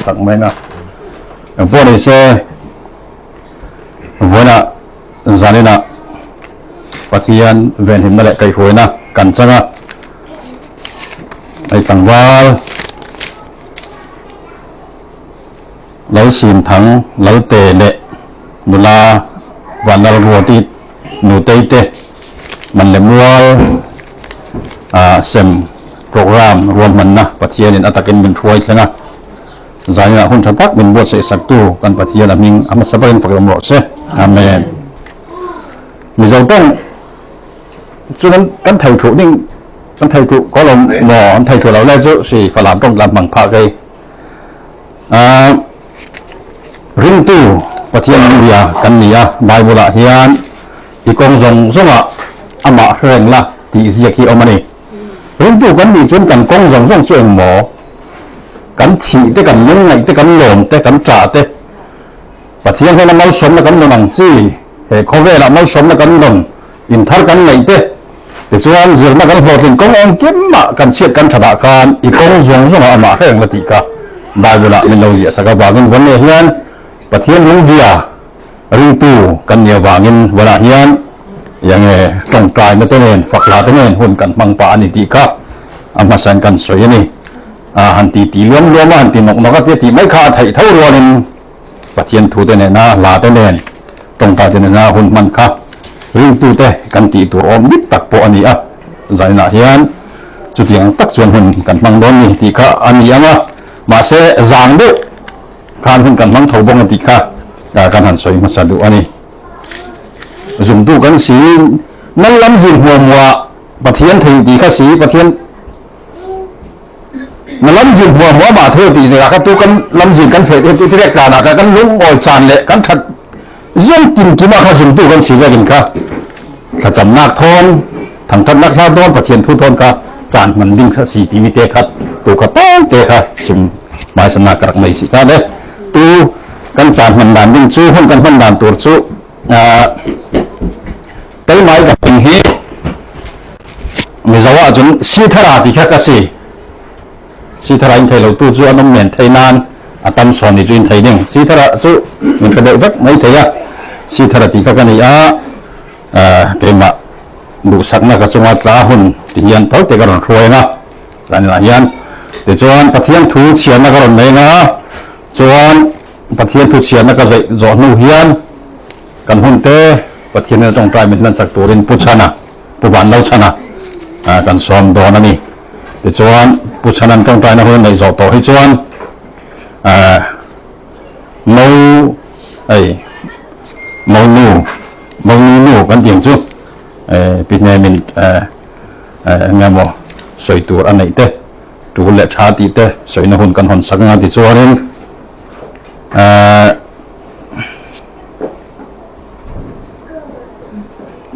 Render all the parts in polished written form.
สักไหมนะพวกนี้เซ่วันน่ะจานินะปฏิญาณเวียนหินนั่นแหละไก่หวยนะกันซะนะไอ้ต่างว่าเราสินทั้งเราเตะเละนุลาวันเรารัวติดหนูเตะเตะมันเล่มวัวเซมโปรแกรมรวมมันนะปฏิญาณอัตกินเป็นช่วยใช่ไหมใจนะหุ่นชัดตักเป็นบทเสกสักตัวกันปฏิญาณมิงอามาสบายเป็นโปรแกรมหมดเสียอาเมนมีเจ้าต้องฉะนั้นกันไทยถูกนิ่งกันไทยถูกก็ลงหมอไทยถูกเราแล้วเจ้าสิฝรั่งต้องรับมังพาไกริมตู้ปฏิญาณเรียกันนี่อ่ะใบบุระเฮียนที่กองทรงสมะอามาเร่งละที่อิสยาคีเอามานี่ริมตู้กันมีจนกันกองทรงช่วยหมอกันถีแต่กันยังไงแต่กันหลงแต่กันจ่าแต่ปฏิญาณให้เราไม่สมแล้วกันหนังจีเขาเวลาไม่สมแล้วกันหลงอินทร์กันไหนเต้แต่ส่วนเรื่องมากันพอถึงกององเก็บมากันเชียดกันฉลาดการอีกกองทรงสมะอามาเร่งละติกาได้เวลาเป็นเราเสียสักบางินวันนี้เฮียนปฏิญาณลุงเดียริงตู้กันเนี่ยวางินเวลาเฮียนยังไงต้องกลายมาเต้นฝักลาเต้นหุ่นกันมังปานิติกาอามาสันกันสวยนี่หันตีล้วนหันตีนกตีไม่ขาดไถ่เท่ารัวนึงปฏิญาณถูเต้นนะลาเต้นต้องตาเต้นนะหุ่นมันค่ะริงตู้เต้กันตีตัวอมนิดตักโปอันนี้อ่ะใจน่าเฮียนจุดยังตักส่วนหุ่นกันมังโดนนี่ตีค่ะอันนี้อ่ะมาเสจางดุการหุ่นกันมังเท่าบงตีค่ะการหันสวยมาสะดุอันนี้จุ่มตู้กันสีนั่นล้ำสิหัวมัวปฏิญาณถึงตีค่ะสีปฏิญาณนั่นล้ำสิหัวมัวมาเท่าตีเลยค่ะตู้กันล้ำสิกันเฟดที่แรกการกันลุ้งอ่อยสานเลยกันถัดยังกินมาค่ะจุ่มตู้กันสีกันค่ะขจำนักทอนทางทัดนักล่าทอนปฏิญาณทุทอนค่ะจานมันดิ้งค่ะสีปีวิเตค่ะตัวกระต้งเตะค่ะสิมหมายสนากระไม่สิค่ะเลยตัวกันจานมันด่านดิ้งสู้หุ่นกันหุ่นด่านตัวสู้แต่หมายกับเป็นเหตุไม่ใช่ว่าจนสีทาราที่แค่กษีสีทาราอินไทยเราตู้จู่อนมเมียนไทยนานอาตมสอนในจู่อินไทยเนี่ยสีทาราจู่มันกระเดาะไม่ไทยอ่ะสีทาราที่แค่กันนี่เกี่ยมาดูสักนักจังหวัดลาหุ่นที่ยันเท่าแต่กระโดดรวยนะหลายยันแต่จวนปฏิญาณถูเชียนนักกระโดดไม่นะจวนปฏิญาณถูเชียนนักกระโดดจอนูเฮียนกันหุ่นเต้ปฏิญาณต้องกลายเป็นนันสักตัวเรียนพุชนะผู้บันเล่าชนะกันซ้อมดอนนี่แต่จวนพุชนะต้องกลายนักหุ่นในจอโตให้จวนนูกันเดียงจู่ปีนี้มันงามว่าสวยตัวอันไหนเต้ตัวเล็กชาติเต้สวยนักหุ่นกันหุ่นสักงานที่จวน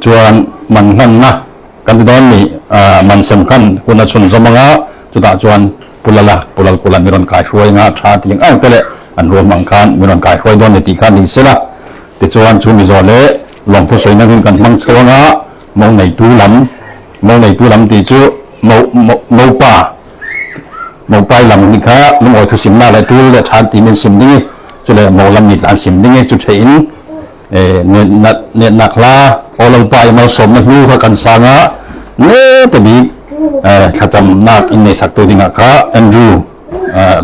จวนมันนั่นนะกันที่ตอนนี้มันสำคัญคุณชนสมงะจุดจวนปุลละมีรอนกายช่วยงาชาติยังแต่ละอันรวมมังคันมีรอนกายช่วยโดนในตีการนี้เสียละแต่จวนชูมิจอเล่ลองทดสอบนักหุ่นกันมังสวงะมองในตู้ลำตีจูมป่าลำนี่ค่ะลุงอ๋อยทุสิมนาเลยตู้และชาติมันสิมนี่จุดเลยมองลำนิดอันสิมนี่จุดเชิญเนี่ยนักลาพอเราไปมาสมนักรู้เขากันสางะเนี่ยแต่บีข้าจำนักอินในสักตัวดิ่งค่ะแอนดรู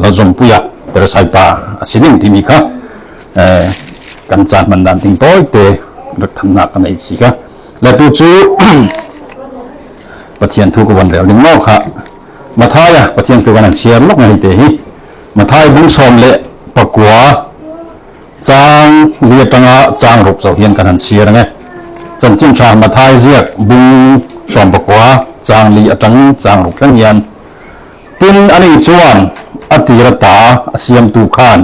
เราจงปุยะแต่ละสายตาสิ่งที่มีค่ะกันจานมันดันทิ้งต้อยเตะรักทำนักกันไอ้สิค่ะและตัวจูปฏิญาณทุกวันเดียวลิมโลกค่ะมาท้ายปฏิญาณทุกวันเชียร์ลูกไงเตะฮีมาท้ายบุญสมเละปะกัวจางเรียตังจางรูปเสาเฮียนกันหันเชียร์ไงจันจิ้มชามาท้ายเรียกบุญสมปะกัวจางลีตังจางรูปทั้งเฮียนตินอันนี้จวนอติรตาเสียมตูขาน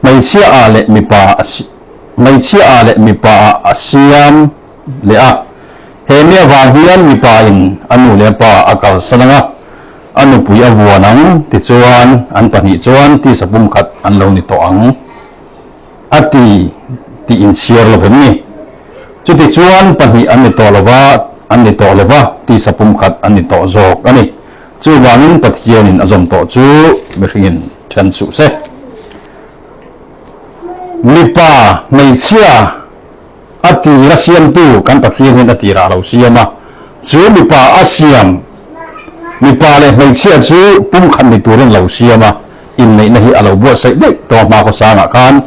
ไม่เชื่ออะไรมีป่าเสียมเละเฮเมียวางเฮียนมีป่าอินอนุเละป่าอากาศสนังอนุปุยอวัวนังติจวนอันปนิจวนที่สบุมขัดอันลงนิตอังที่อินเชียร์ละแบบนี้จุดที่จวนปนิอันนิตละวะที่สบุมขัดอันนิตโจกอันนี้จู่วางินปฏิญาณินอจมโตจู่เบรินเชนสุเซ nipa mai chia ati ra siam tu kan pathian hin ati ra lo siama chu nipa asiam nipa le mai chia chu pum khan ni turin lo siama in nei na hi alo bo sai dei to ma ko sanga khan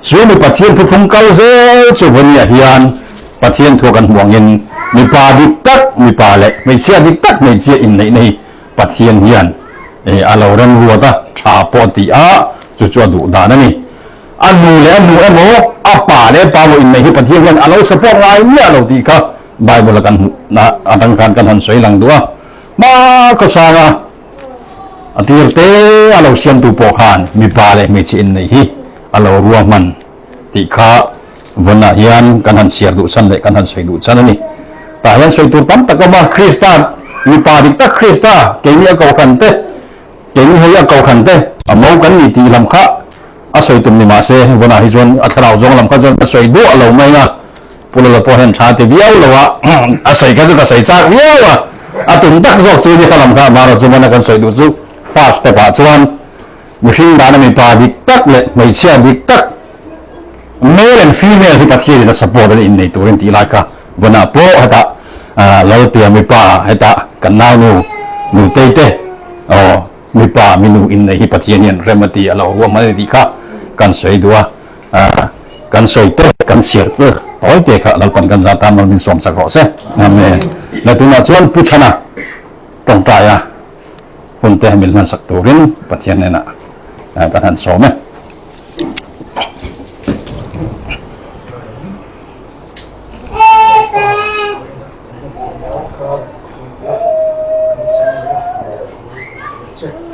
chu ni pathian thu phung kal ze chu vonia hian pathian thu kan huangin nipa dik tak nipa le mai chia dik tak mai chia in nei nei pathian hian alo ran ruata tha po ti a chu chu du da na ni anu le anu emo apa le pa mo in nei hi pathian hian alo support ngai ni alo ti ka bible kan na adang kan han soi lang dua ma ko sanga atir te alo siam tu po khan mi pa le mi chi in nei hi alo ruwa man ti kha vona hian kan han siar du san le kan han soi du chan ani ta hian soi tu tam tak ma kristan mi pa dik tak krista ke ni ko kan te ke ni he ko kan te amo kan ni ti lam kha a soi tum ni ma se vona hi jon a thrau jong lam kha jon soi du alo mai nga pula po hen tha te biau lawa a soi ka ka soi cha biau a tum tak zok chu ni khalam kha ma ro chu mana kan soi du chu fast te ba chuan mihring dana mi pa dik tak le mai chia dik tak male and female hi pathian da support in nei turin ti la ka vona po hata lo tia mi pa hata kan nau nu te te o mi pa minu in nei hi pathian hian remati alo wa ma di kha kan soi dua kan soi te kan siar te toy te kha lalpan kan za tam min som sak ro se amen la tu na chuan puchana tong ta ya hun te mil man sak turin pathian ne na kan han som me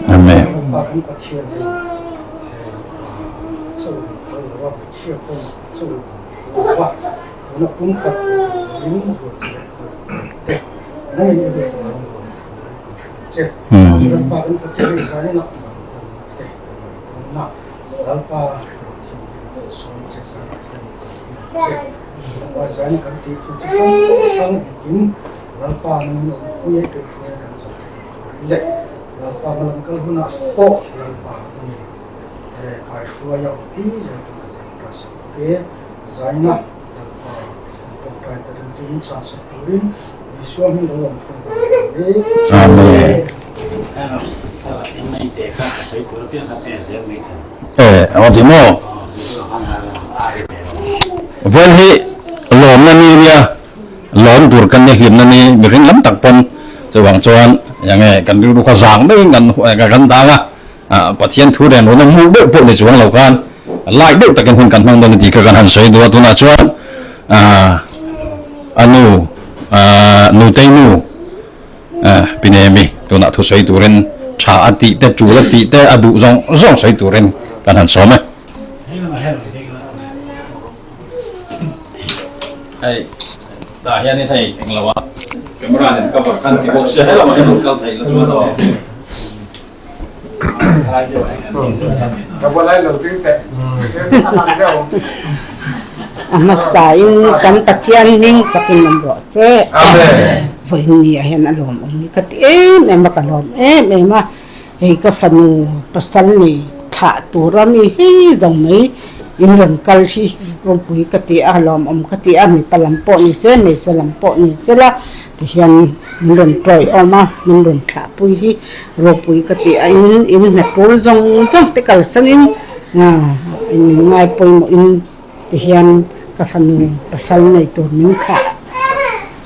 amen Pamalang kalhuna po lalpa ni kai shua ya uti ya ke zaina lalpa poktai tarin sa saturin viswa mi dalam amen awatimo vel hi lom na ni ria lom tur kan ne him na ni mi ring lam tak pon chuang chuan yang kan du kha zang mai ngan kan ta nga pathian thu den no mu de po ni chuang lo kan lai de takin hun kan mang don ti ka kan han soi do tu na chuan anu nu te nu pinemi tu na thu soi turen tha ati te chu la ti te adu zong soi turen kan han so me ai ta hian ni thai eng lawa camera này cover kan thì bộ xe là mọi người thấy là chúa đó Amasain kan patian ning sakin nombo se với nia hen alom ông kat em makalom em ma hei ka fanu pasal ni tha turami hi dong mai in ron kal hi ron pui kati alom kati ami palampo ni se ne salampo ni se la hian min troi oma min ron tha pui hi ro pui kati in na tul jong te kal sanin ngai poi mo in hian ka fanu pasal nei tur min kha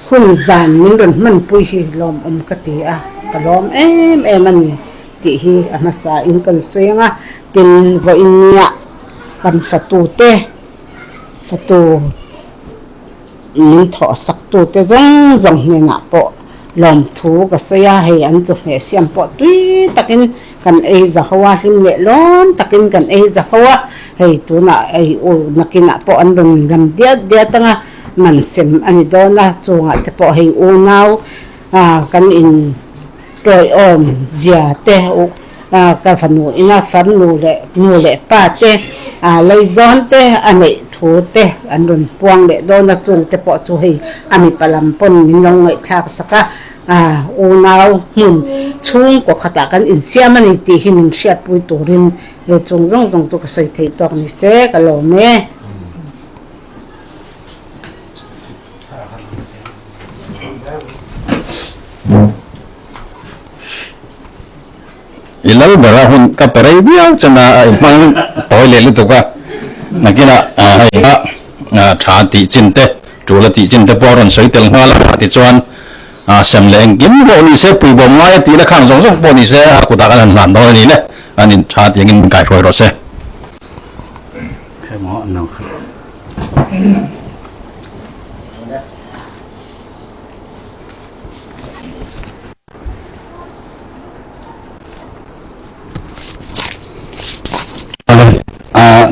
hun zan min ron man pui hi lom kati kalom em ani ti hi amasa in kan suenga tin vo inya kan fatu in tho sak tu te zong ne na po lom thu ka soya he an chu he siam po tui takin kan e za hawa him le lom takin kan e za hawa he tu na e o nakina po an ron ram dia tanga man sem ani dona chunga te po he o naw kan in troi om zia te o ka fanu ina fanu le pa te lei zon te ane thu te an ron puang le dona chung te po chu hei ami palampon min long ngai thak saka u nau hun chung ko khata kan in siamani ti hin hriat pui turin e chung rong tu ka sai thei tok ni se ka lo me ilau bara hun ka perai dia chana mang toile lu to ka nakina ai tha ti chinte tula ti chinte poron soi tel ngala ti chuan sam leng kim bo ni se pui bom ngai ti la khang song song bo ni se ku ta kan nan do ni le anin tha ti ngin kai roi ro se ke mo no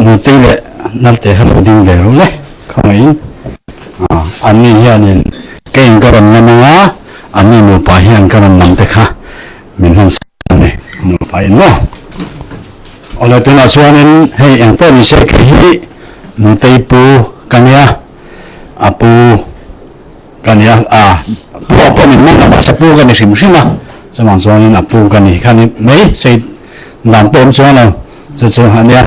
nu te le nal te halo ding le ro le khamai ani hianin kein karon namanga ani mu pa hian karon nam te kha min han ne mu pa no ola tuna suanin hei ang po ni se ke hi nu te pu kania apu kania po ni man na sa pu kani sim sima samang suanin apu kani khani mei sei nam pom suanan se se hania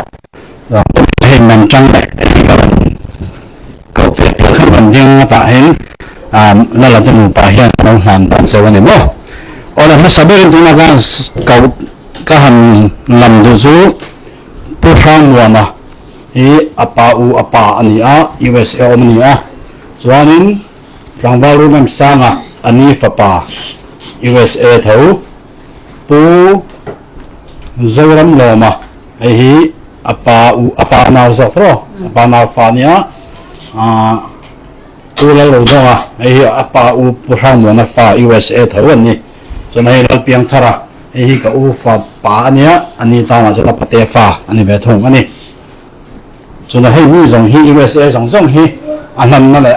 hình nằm trong này cậu phải khắc bản riêng tại hình nó là cái mù bà hiện nó hoàn toàn sẽ vấn đề mô ở đây nó sẽ biết chúng ta cậu các hành làm được số bố sang mùa mà ý apa anh á USA ông á cho nên trong vào lúc năm sang anh phải pa USA thấu bố dâu lắm lò mà ấy apa nào dọc rồi apa nào phania tu la lo da ai apa pusang mo na fa USA thawon ni so nai la piang thara ai ka fa pa ania ani ta ma la pate fa ani be thong ani so na hei mi jong hi USA jong hi anam na le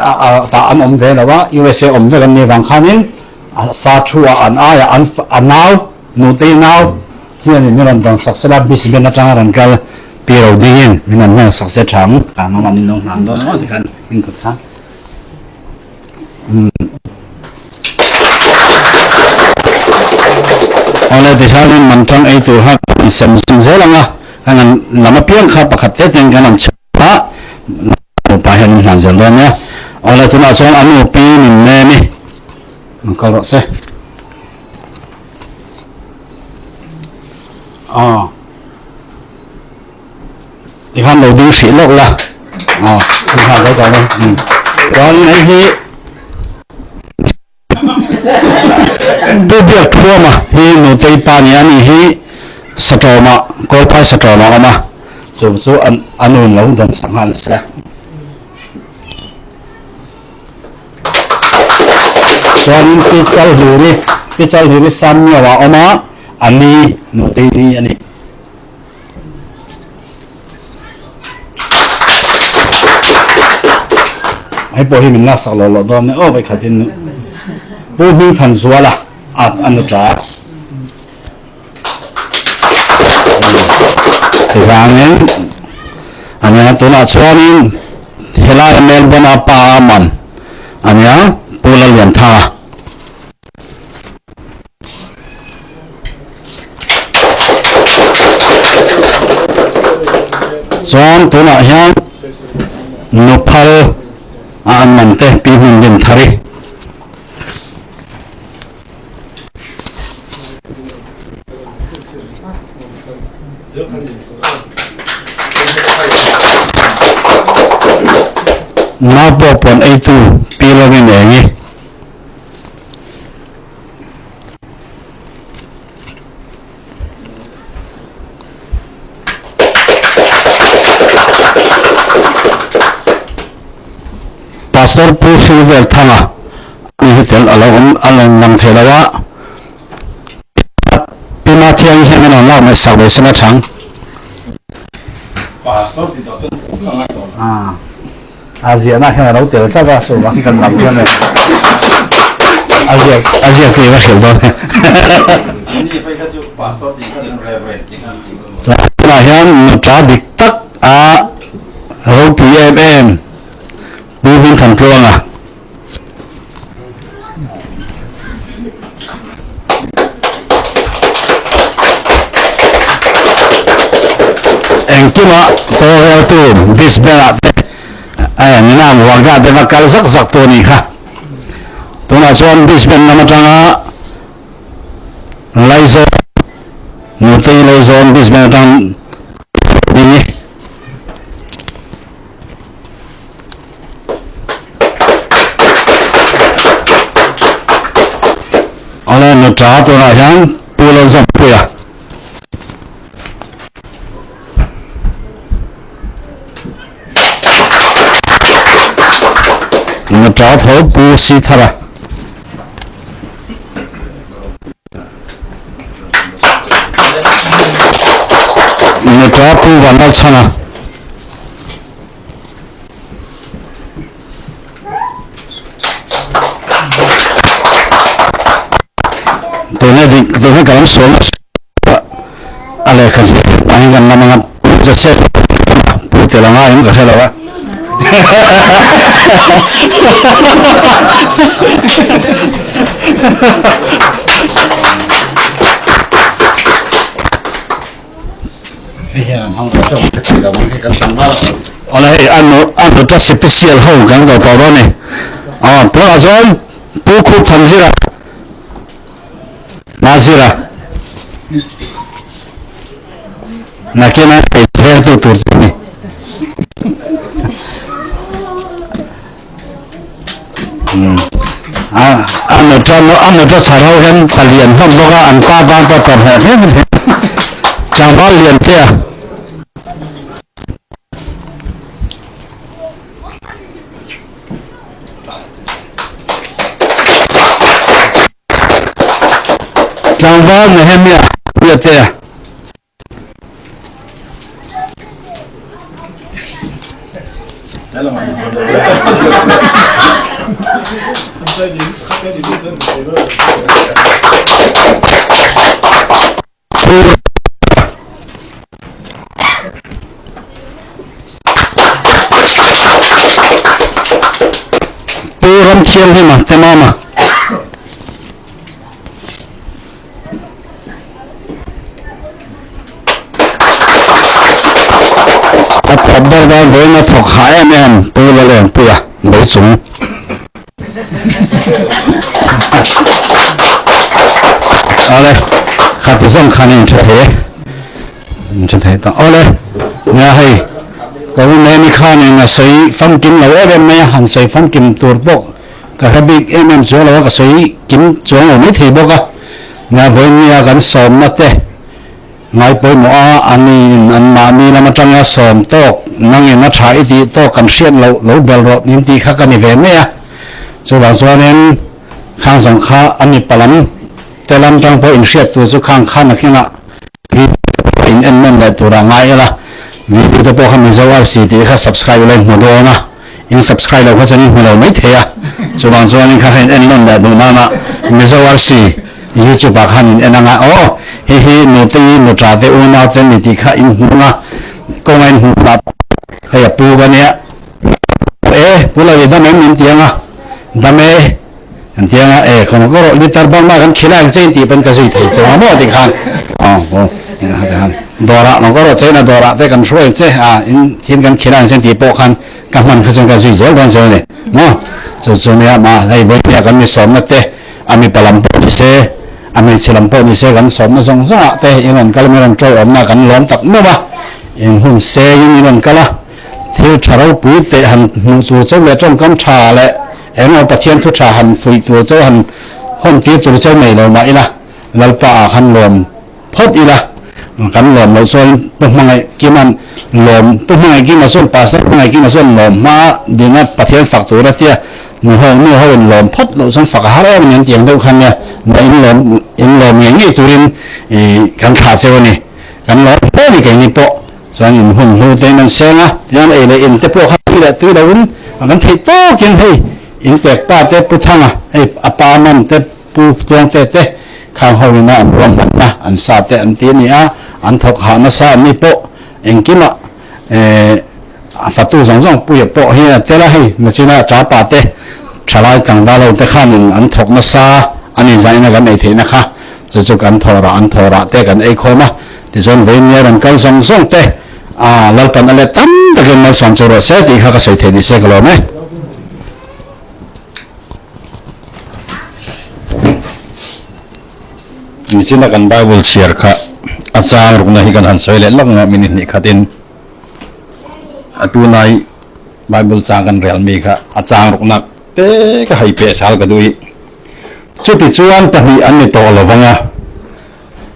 ta am ve la wa USA ve kan ni wang khanin sa thua an aya an now nu te now hian ni ran dang saksela bis ben na tang ran kal pero dingin minan na sakse chang ka no manin no nan do no kan min ko tha ole de salin mantang ai tu ha sem sing zelanga kanan lama piang kha pakhat te teng kanam chha pa han han zel do ne ole tu na song anu pi min ne mi ko ro se thì han đầu tiên sĩ lộc là thì han cái đó còn này thì bữa thua mà thì nụ tây pa ni anh hi sато mà có phải sато mà số anh lâu dần sáng han sẽ còn cái cháu hữu đi sam nhiều mà mà anh đi nụ tây đi anh đi ai bỏ hi mình là sạc lò đó này ô vậy khát tin bố mình thành số là ăn được trả thì rằng nên anh em tôi là cho nên hiện nay em bên apa man anh em bố là liền tha cho tôi là hiện nộp phao man te pi hun din thari na po pon ai tu pi lo ni ngi pastor pu silver thanga ni tel along nam thelawa pima thiang hian na la ma sak le sana thang pastor ti do Asia na hian lo tel ta ba so ba kan nam hian Asia ke ba khel do ni pai ka chu pastor ti ka reverend ki kan ti na hian cha dik tak ro PMM bố viên thành công kima to tu disbela ai ni na waga de makal zak to ni kha to na chuan disben na matanga laizo nutai laizo disben tang ni ala no cha to na yang pulo zam puya no cha pho pu si thara no cha pu wa na chana Dona kalam sola ale kasi ang gan mga jase puti lang ayun kasi lawa ole ano ta special ho gang do to ne to azon puku thanjira Nazira nakina itu turni anu ta sarau kan kalian kan boga anpa bangpa terhad jangan lian dia Jangan nehemia lihat ya. Puram cium ni mah, temama. Berda dengan thok hai men pula leh pula bersung. Oleh kata song kanin cete tak oleh ngahai kau ni kanin ngasai fam kim lawa ben me han sai fam kim turbok kahabik emem jo lawa kasai kim jo ni thibok ah ngaboi ni akan som mate ngai poi mo ani an ma mi na matanga som tok nang in na thai ti to kan sian lo bel ro nim ti kha kan ni ve me ya chu la so nen khang sang kha ani palam telam tang po in siat tu chu khang kha na khina in en men da tu ra ngai la video to po kha mi zawar si ti kha subscribe le mo do na in subscribe lo kha chani mo lo mai the ya chu la so nen kha en men da du na na mi zawar si YouTube khan en nga o hi no ti no tra te o na te ni ti kha in hu na ko ngai hu ba hay pu ba ne pu la da men min tiang a da me an tiang a kon ko ro litar ba ma kan khila chen ti pen ka sei thei cha mo ti khan dora no ko ro che na dora te kan shroi che in thiên kan khila chen ti po khan ka man kha chen ka sei zo dan che ne no so ne ma lai bo ya kan mi som na te ami palam po se ami chilam po ni se kan som na song sa te in kan mi ran troi om na kan lom tak no ba in hun se in kala thiu tharau pu te han nu tu chau le trong kan tha le eno pathian thu tha han fui tu chau han hon ti tu chau mai lo ma ila lalpa han lom phot ila kan lom lo son pu mangai kiman lom pu mangai ki ma son pas mangai ki ma son lom ma dinga pathian fak tu ra tia nu ho lom phot lo son fak ha ra nyen tiang do khan ya ma in lom ngi turin kan tha cheu ni kan lo po ni kai ni po chuan in hun hu te man senga tian le in te po kha la tu la un kan thei to kin thei in te pa te pu thanga apa man te pu tuang te khang ho na an rom na an sa te an ti ni a an thok ha na sa ni po engkima fatu zong pu ye po hi te la hi ma china cha pa te thalai kang da lo te khan in an thok na sa ani zai na gan ei the na kha chu kan thora te kan ei khoma ti zon ve ni ran kal song te lalpan ale tam takin mal som choro se ti kha ka sei the di se kalo me ni china kan Bible share kha achang rukna hi kan han soile langa minute ni khatin atunai Bible changan real mi kha achang rukna te ka hai pe sal ka dui chuti chuan pahni an ni to lawanga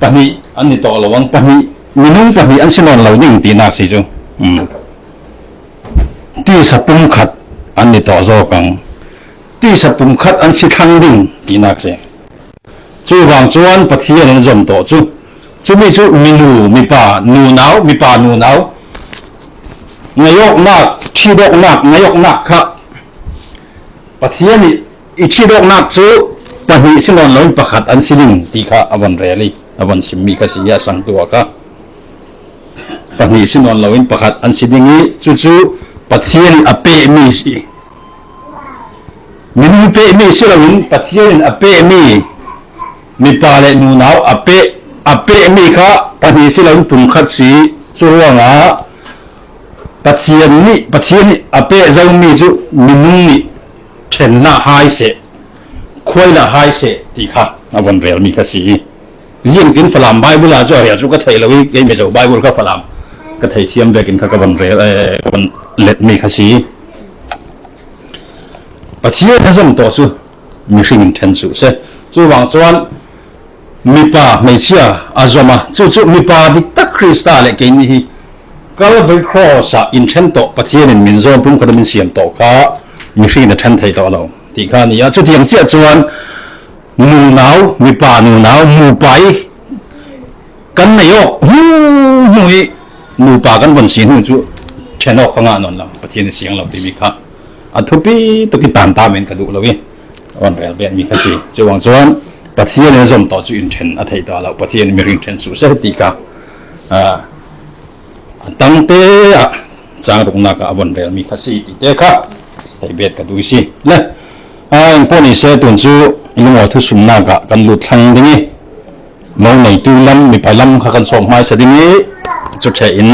pahni an ni to lawang pahni minung pahni an sinon lo ding ti nak si chu ti sapum khat an ni to zo kang ti sapum khat an si thang ding ti nak se chu wang chuan pathian an zom to chu mi chu minu mi pa nu nau ngayok nak thidok nak ngayok nak kha pathian ni i thidok nak chu pahni sinon lo pakhat an siling ti kha awan reli awan simmi ka siya sang tu ka pahni sinon lo pakhat an silingi chu pathian ape mi si minu pe mi silawin pathian ape mi pale nu nau ape mi kha pahni silawin pum khat si chuanga pathian ni ape zau mi chu minung ni thenna hai se khoina hai se ti kha awan rel mi kha si riêng kin phalam Bible a cho ya chu ka thei lawi ke me zo Bible ka phalam ka thei thiam bekin kha ka ban rel ban let mi kha si pathian hazam to chu mi hring then su se chu wang chuan mi pa mai chia azoma chu mi pa di tak Krista le ke ni hi Calvary cross a in then to pathian in min zo pum ka min siam to ka mi hring na then thei to lo ti kha ni ya chu thiam chia chuan nu nau mi pa nu nau mu pai kan nei ok hui nu pa kan bon sin hu chu chenok ka nga non la pathian siang lo ti mi kha athupi to ki tan ta men ka du lo wi on rel ben mi kha si chuang chuan pathian ne zom to chu in then a thei ta lo pathian mi ring then su se ti ka tang te a chang ruk na ka bon rel mi kha si ti te kha thei bet ka du si le in poni se tun chu ilungo thu sumna ka kan lu thlang dingi mo nei tu lam mi pailam kha kan som mai sa dingi chu the in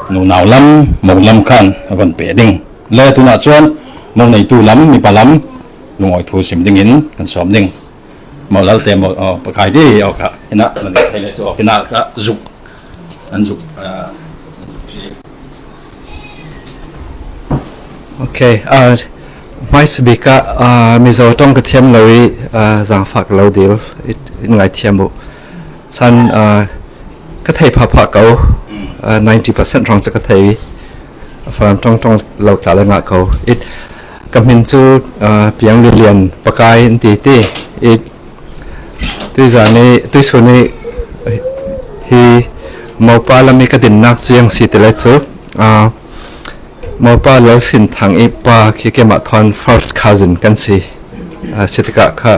nu naw lam mo lam khan agon pe ding le tu na chuan mo nei tu lam mi palam lungoi thu sim ding in kan som ding mo lal te mo pakai di o ka ina man thai le chu ina ka zuk an zuk okay mai sebika mizo tong ka thiam loi zang phak lo dil ngai thiam bu san ka thai pha ko 90% rong ka thai pham tong lo ka la nga ko it kamin chu piang lian pakai ti it ti zani ti suni hi mo pa la mi ka din nak chiang si te le chu mo pa lo sin thang i pa khi ke ma thon first cousin kan si sitka kha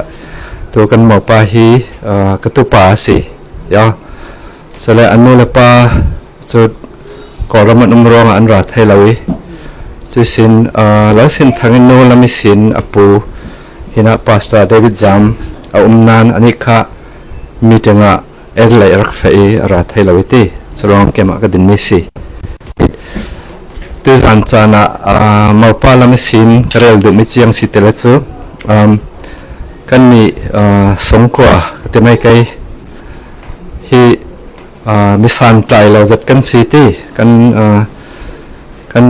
to kan mo pa hi ka tu pa si ya chale anu le pa chu ko ram numrong an ra thai lawi chu sin lo sin thang no la mi sin apu hina pastor David Jam a umnan ani kha meetinga erlai rak fai ra thai lawi ti cholong ke ma ka din mi si an chana maupa lam sin rel du mi chiang si tele chu kan ni songkwa te mai kai hi misan tai lo zat kan si ti kan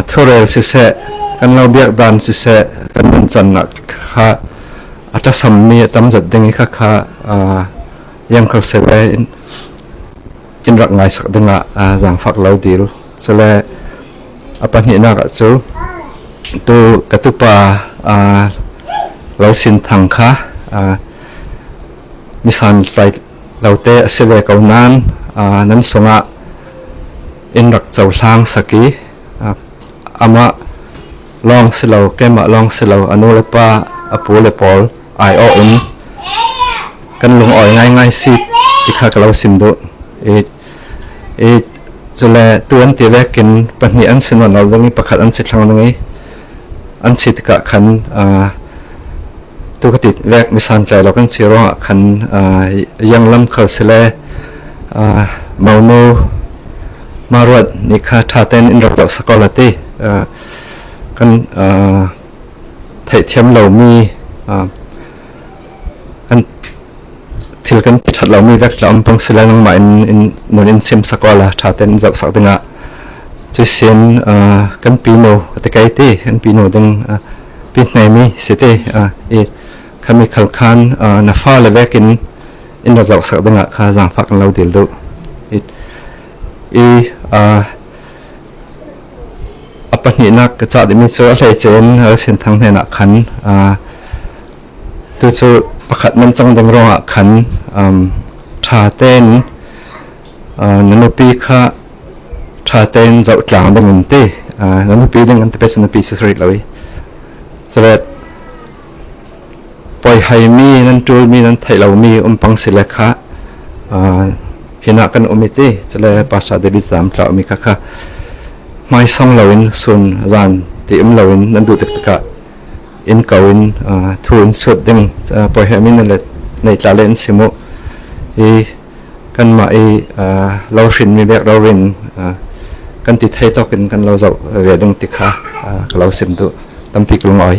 thorel si se kan lo biak dan si se kan man chan na kha ata sammi tam zat ding kha yang khal se le in rak ngai sak dinga jang phak lo dil chale apa ni nak chu tu katupa lo sin thang kha misan fai laute sele kaunan nan songa in rak chau hlang saki ama long selo kema long selo anu lepa apu le pol ai o in kan lung oi ngai si tikha kalau simdo e chule tuan ti vekin pahni an sinon lo dangi pakhat an sithlang dangi an sitka khan tu katit vek misan tlai lo kan siro khan yang lam khal sele mauno มารวดนี่ค่ะท่าเต้นอินรักจากสกอลตีกันไทยเทียมเรามีกันทิลกันถัดเรามีแวกลำพังเสลงมาอินนนอินเซมสกอลท่าเต้นจากสักดึงจุดเสียนกันปีโนตะไกตีกันปีโนดึงปีไหนมีเสตีขมิขัลคันนาฟ้าเลเวกินอินรักจากสักดึงข้าจังฟักเราเดียวดูปัจจุบันก็จะได้มีส่วนอะไรเจนเส้นทางในนักขันตัวส่วนประคัดมันจังดังรองขันท่าเต้นนันปีค่ะท่าเต้นจะกลางดังเงินเตนันปีดังเงินเตเป็นนันปีสุดท้ายเลยสำหรับปล่อยให้มีนันจูมีนันไทยเรามีปังศิลปะเห็นกันอมิตจะเลยภาษาเดบิสามเรามีค่ะไม่ส่งเราอินส่วนจานที่เราอินนั่นดูตึกะอินเก่าอินทุนสุดดึงปล่อยให้มีนั่นแหละในตาเลนสิมุกันมาเราชินมีแบบเราเรียนกันติดให้ต่อกันเราจะเวียดึงติค่ะเราสิมตุตั้มพิกลงอ้อย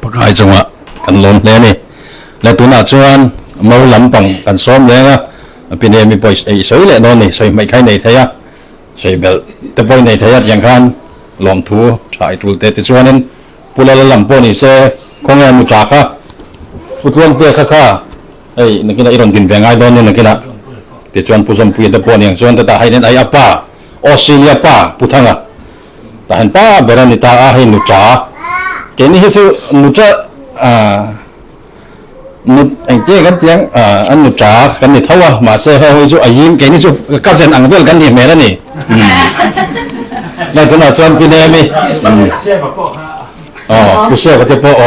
ประกายจังหวะกันล้มเลยนี่แล้วตัวหน้าชวนมาลำปังกันซ้อมเลยนะปีนี้มีปล่อยสวยเลยนอนนี่สวยไม่ใครในไทยสวยเบลแต่ปล่อยในไทยยังคันลมทูถ่ายตูเตติชวนนั้นพูดแล้วลำปอนี่เซ่คงยังมุจาค่ะฟุตบอลเพื่อค่ะนักกีฬาอิรันดินแบงไอ้ดอนนี่นักกีฬาติชวนผู้สมพูดแต่ปอนี่ยังชวนแต่ให้นั้นไอ้อาป้าออสเตรเลียป้าพูดทั้งอ่ะแต่เห็นป้าเบรันนี่ตาให้มุจาเกนี่ให้สู้มุจานุไอ้เจ้กันเตียงอันนุจ่ากันนี่เท่าว่ามาเซ่ให้สู้ไอ้ยิ้มแกนี่สู้กัดเส้นอังเบลกันนี่แม่แล้วนี่นั่นคือน่าชวนพี่เนมี่ผู้เซ่ก็จะพอ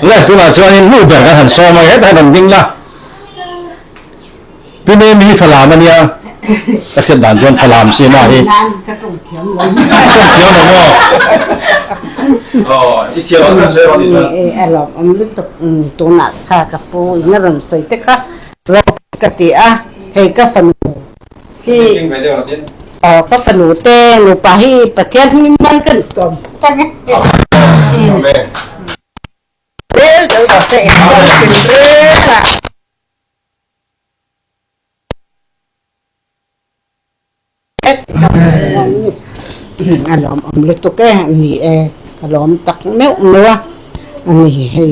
แล้วตัวน่าชวนนี่ลูกแบบกันหันซ้อมมาให้ได้ดังยิ่งละพี่เนมี่พลามันเนี่ยก็เช่นด่านชวนพลามซีมาที่ต้องเขียวหน่อยที่เชียวนะเชียวนี่เราอันนี้ตัวหนักค่ะกับปูอินรันใส่เตค่ะเรากติให้ก็ฝันที่ก็ฝันเต้หนูไปให้ประเทศที่มันกันสมตั้งเดี๋ยวเราเต้เป็นเรื่องละอารมณ์เล็กตัวแก่นี่อารมณ์ตักเนื้อเนื้ออันนี้ให้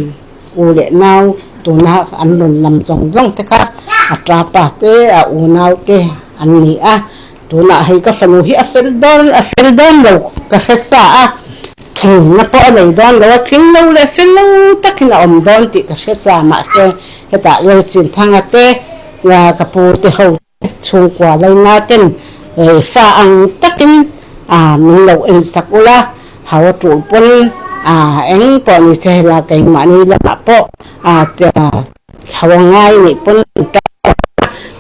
อูเล่นาวตัวน้าอันนนลำจงร่องเถอะค่ะอัตราปาเตอูนาวเตอันนี้ตัวน้าให้ก็สนุกเฟลดอนเราก็เฮซ่าคิงนับเอาเลยดอนเราคิงเราเลยเฟลเราตักน่ะดอนติก็เฮซ่ามาเสเหตุการณ์สิ่งทางเตยากระปูเตเขาช่วงกว่าเราหน้าเต้นฟ้าอังตักินmình lâu in sắc ula hào trụ pun anh còn như thế là cái mà ni là bộ hào ngay ni pun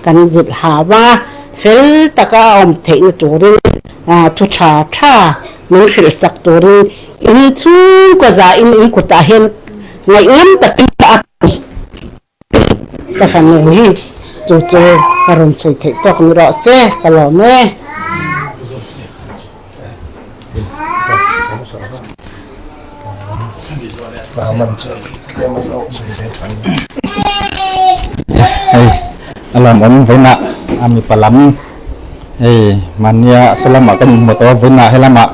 cần dịch hà va phil taka om thế như trụ đi thu cha cha mình phải sắc trụ đi in chu có giá in của ta hiện ngày ngắm ta tin ta phải nói chú karon chơi thế to cũng rõ xe kalau me alam on vena ami palam mania selama kan moto vena helama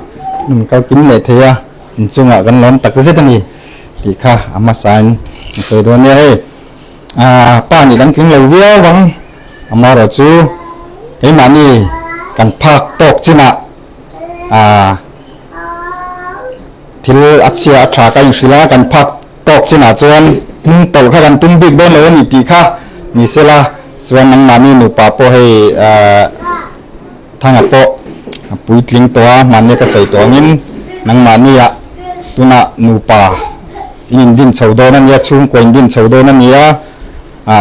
num kau kin le thea chunga kan lom tak se tani ti kha amasan se do ne pa ni dang king le wia wang amaro chu cái mani kan phak tok china thil achia tha ka yusila kan phak tok china chuan tol kha kan tum big don lo ni ti kha ni sela chuan nang mani nu pa po hei thanga po puitling to mani ka sei to ngin nang mani ya tuna nu pa in din chaudo nan ya chung ko in din chaudo nan ya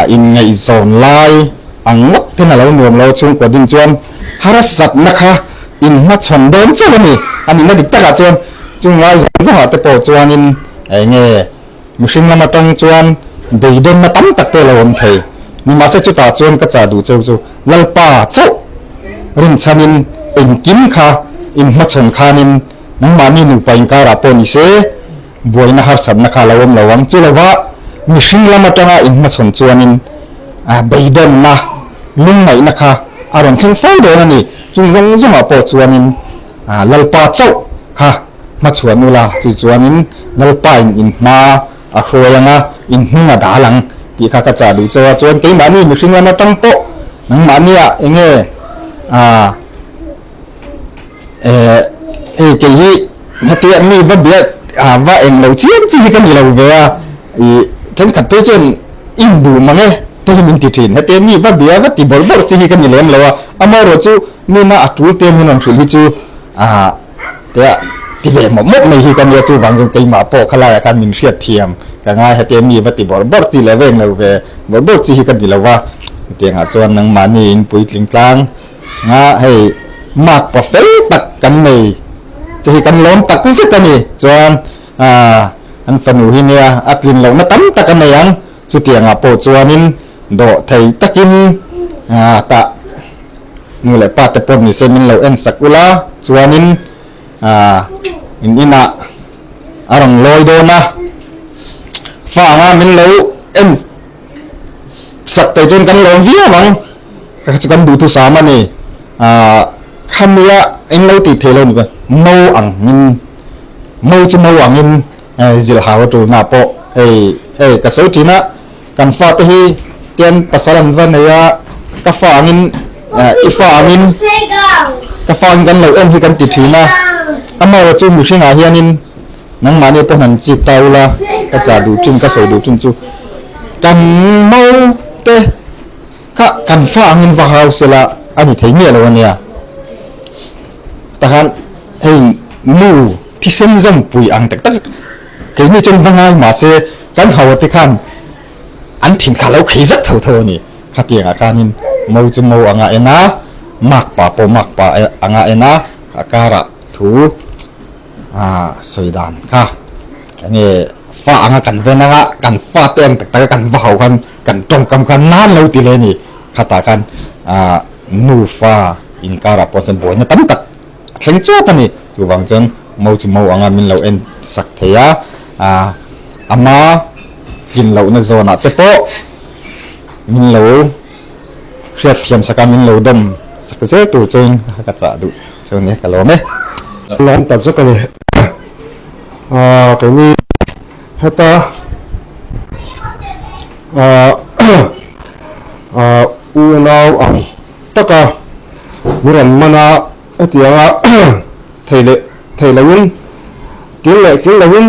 in ngai zon lai ang ngok tin alo nuam lo chung ko din chuan harasat nakha in ma chon don chani ani na dik taka chuan chung lai zon ha te po chuan in nge mishing lama tang chuan beidon na tam tak te lo om thei ni ma se chu ta chuan ka cha du cheu chu lalpa chau rin chanin in kim kha in ma chon khanin nang ma ni nu pain ka ra po ni se boina har sab na kha lawam lawang chu lawa mishing lama tanga in ma chon chuanin beidon na lung mai na kha aron theng fai do na ni chung zong zong a po chuanin lalpa chau ha ma chuan ula chu chuanin lalpa in ma a hroyanga in hunga dalang ti kha ka cha du chawa chuan ke mani mishing lama tang po nang mania enge ke hi hati mi va bia va eng lo chiam chi kan lo ve i theng khat pe chen in du mange te min ti thin hati mi va bia va ti bor bor chi kan ni lem lo amaro chu mi na atul te min am thili chu te ti le mo mo mai hi kan ya chu wang jong ke ma po khala kan min riat thiam ka ngai hati mi va ti bor bor chi le veng lo ve bor bor chi kan ni lo wa te nga chuan nang mani in pui tling tlang nga hei mak pa fe tak kan nei chi kan lom tak ti sit ani chuan an fanu hi nia atlin lo na tam tak kan yang chu tianga po chuanin do thei takin ta ngule pa te pon ni semin lo en sakula chuanin in ina arang loi do na fa nga min lo en sak te chen kan lo via bang ka chu kan du tu sa ma ni khamia en lo ti thelo ni ba mo ang min mo chu mo ang in zil hawa tu na po ka so ti na kan fa te hi tian pasaran van ya ka fa angin ifa angin ka fa kan lo en hi kan ti thina ama wa chu mu singa hianin nang mani to han chi taula ka cha du chung ka so du chung chu kan mo te ka kan fa angin va house la ani thei me lo ania tahan hei mu thi sem jam pui ang tak tak ke ni chen vangai ma se kan hawa ti khan an thin kha lo khei zat tho tho ni khati nga kanin mo chu mo anga ena mak pa anga ena akara thu soidan kha ani fa anga kan venanga kan fa tem tak tak kan va hau kan tong kam kan nan lo ti le ni khata kan nu fa in kara po chen boina tam tak theng cha ta ni chu wang chen mo chu mo anga min lo en sak theya ama kin lo na zona te po min lo riat thiam saka min lo dom sak che tu chen ka cha du so ne ka lo me lom ta zo ka ni cái ni hata u nau ang taka muran mana atianga thei lawin kin lawin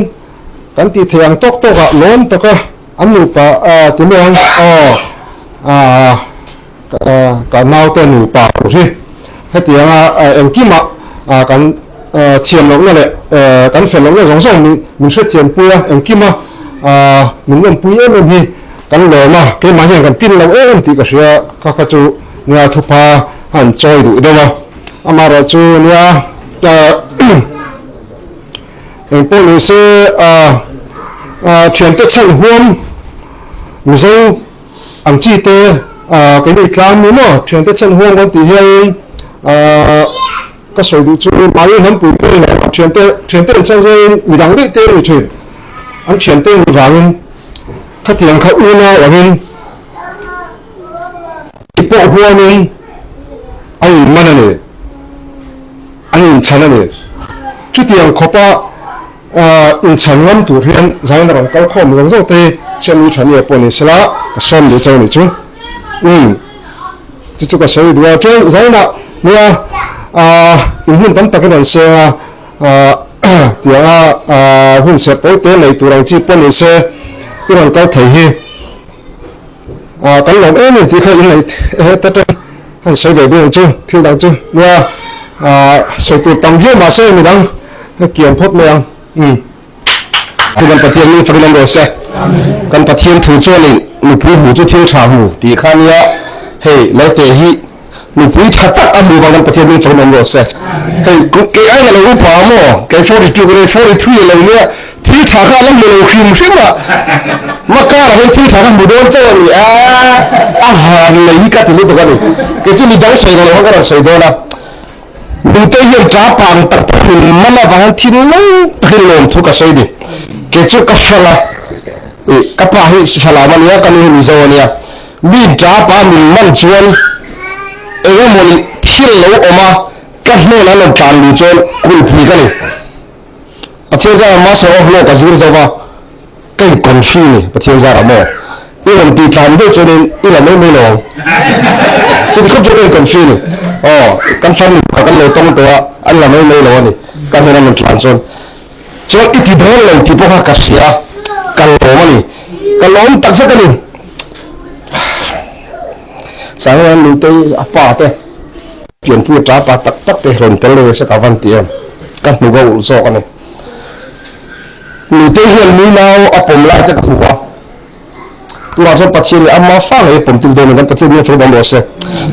kan ti theyang tok toka lom taka anu pa timang ka nau te nu pa ri hatianga engkima kan thiam lo na le kan fel lo na zong zong min se thiam puya engkima min lom puya lo hi kan lo ma ke ma hian kan tin lo em ti ka sia ka chu nga thupa han choi du do ma amara chu nia en police thiam te chang huam mi zo ang chi te cái này làm nữa mà chuyện tới chân huống con tí hiền cái sợi đủ chú bao nhiêu năm bụi bụi này chuyện tới chân rồi mình đang đi tới rồi chuyện anh chuyện tới mình vàng cái tiền cái u na ở bên bộ hoa này anh mana này anh chana này chút tiền có ba in chăn lắm tụi hiền giải nào cái khom giống giống thế xem như chăn này bọn này sẽ là cái xóm để chơi này chứ chú cái sợi đua trên giải nào nha hun tấm tắc cái đoạn xe tiếng hun xe bối tế này tụi rằng chỉ bọn này xe cái đoạn cao thể hi cái lòng em này thì khai này tất cả hắn sợi để bên chung thiếu đằng chung nha sợi tụi tầm hiếu mà xe mình đang kiềm phốt mèo thì cần phải tiền mình phải làm đồ xe cần phải tiền thủ cho mình bùi hủ cho thiếu trà hủ thì khai nha hey lấy tiền hi mình bùi thật tất ăn bùi bằng phải tiền mình phải làm đồ xe hey cái ai là lấy phá mò cái số thì chưa cái số thì thui là nữa thi thả cả lắm nhiều phim phim mà cả là cái thi thả cả một đôi chơi thì hàng lấy cái thì lúc đó cái chuyện đi đánh sợi rồi không có là sợi đó là mình thấy hiện trả bằng tập mình mà là bằng thì nó cái lồn thu cả sợi đi cái chuyện cái phật là cái phật hay phật là mình cái này mình rồi nè mình trả bằng mình mang chuyện cái mình thiên lâu mà cái này là mình phản đối chuyện cũng bị cái này Pathian zara masa of law kazir zawa kai konfi ne pathian zara mo ilan ti tlan de chonin ila mai lo chi ko jo kai konfi ne kan fan ka kan lo tong to an la mai lo ni kan na man tlan son cho iti dhol lo ti po ka sia kan lo mani kan lo tak sa kan ni sang an lu te apa te pian pu tra pa tak tak te ron tel le sa ka van ti kan nu go so kan ni người tây hiền mi nào apom lại tất cả hùa tu làm sao patient là amma phá lại apom tu đồn là patient như phải đóng đồ xe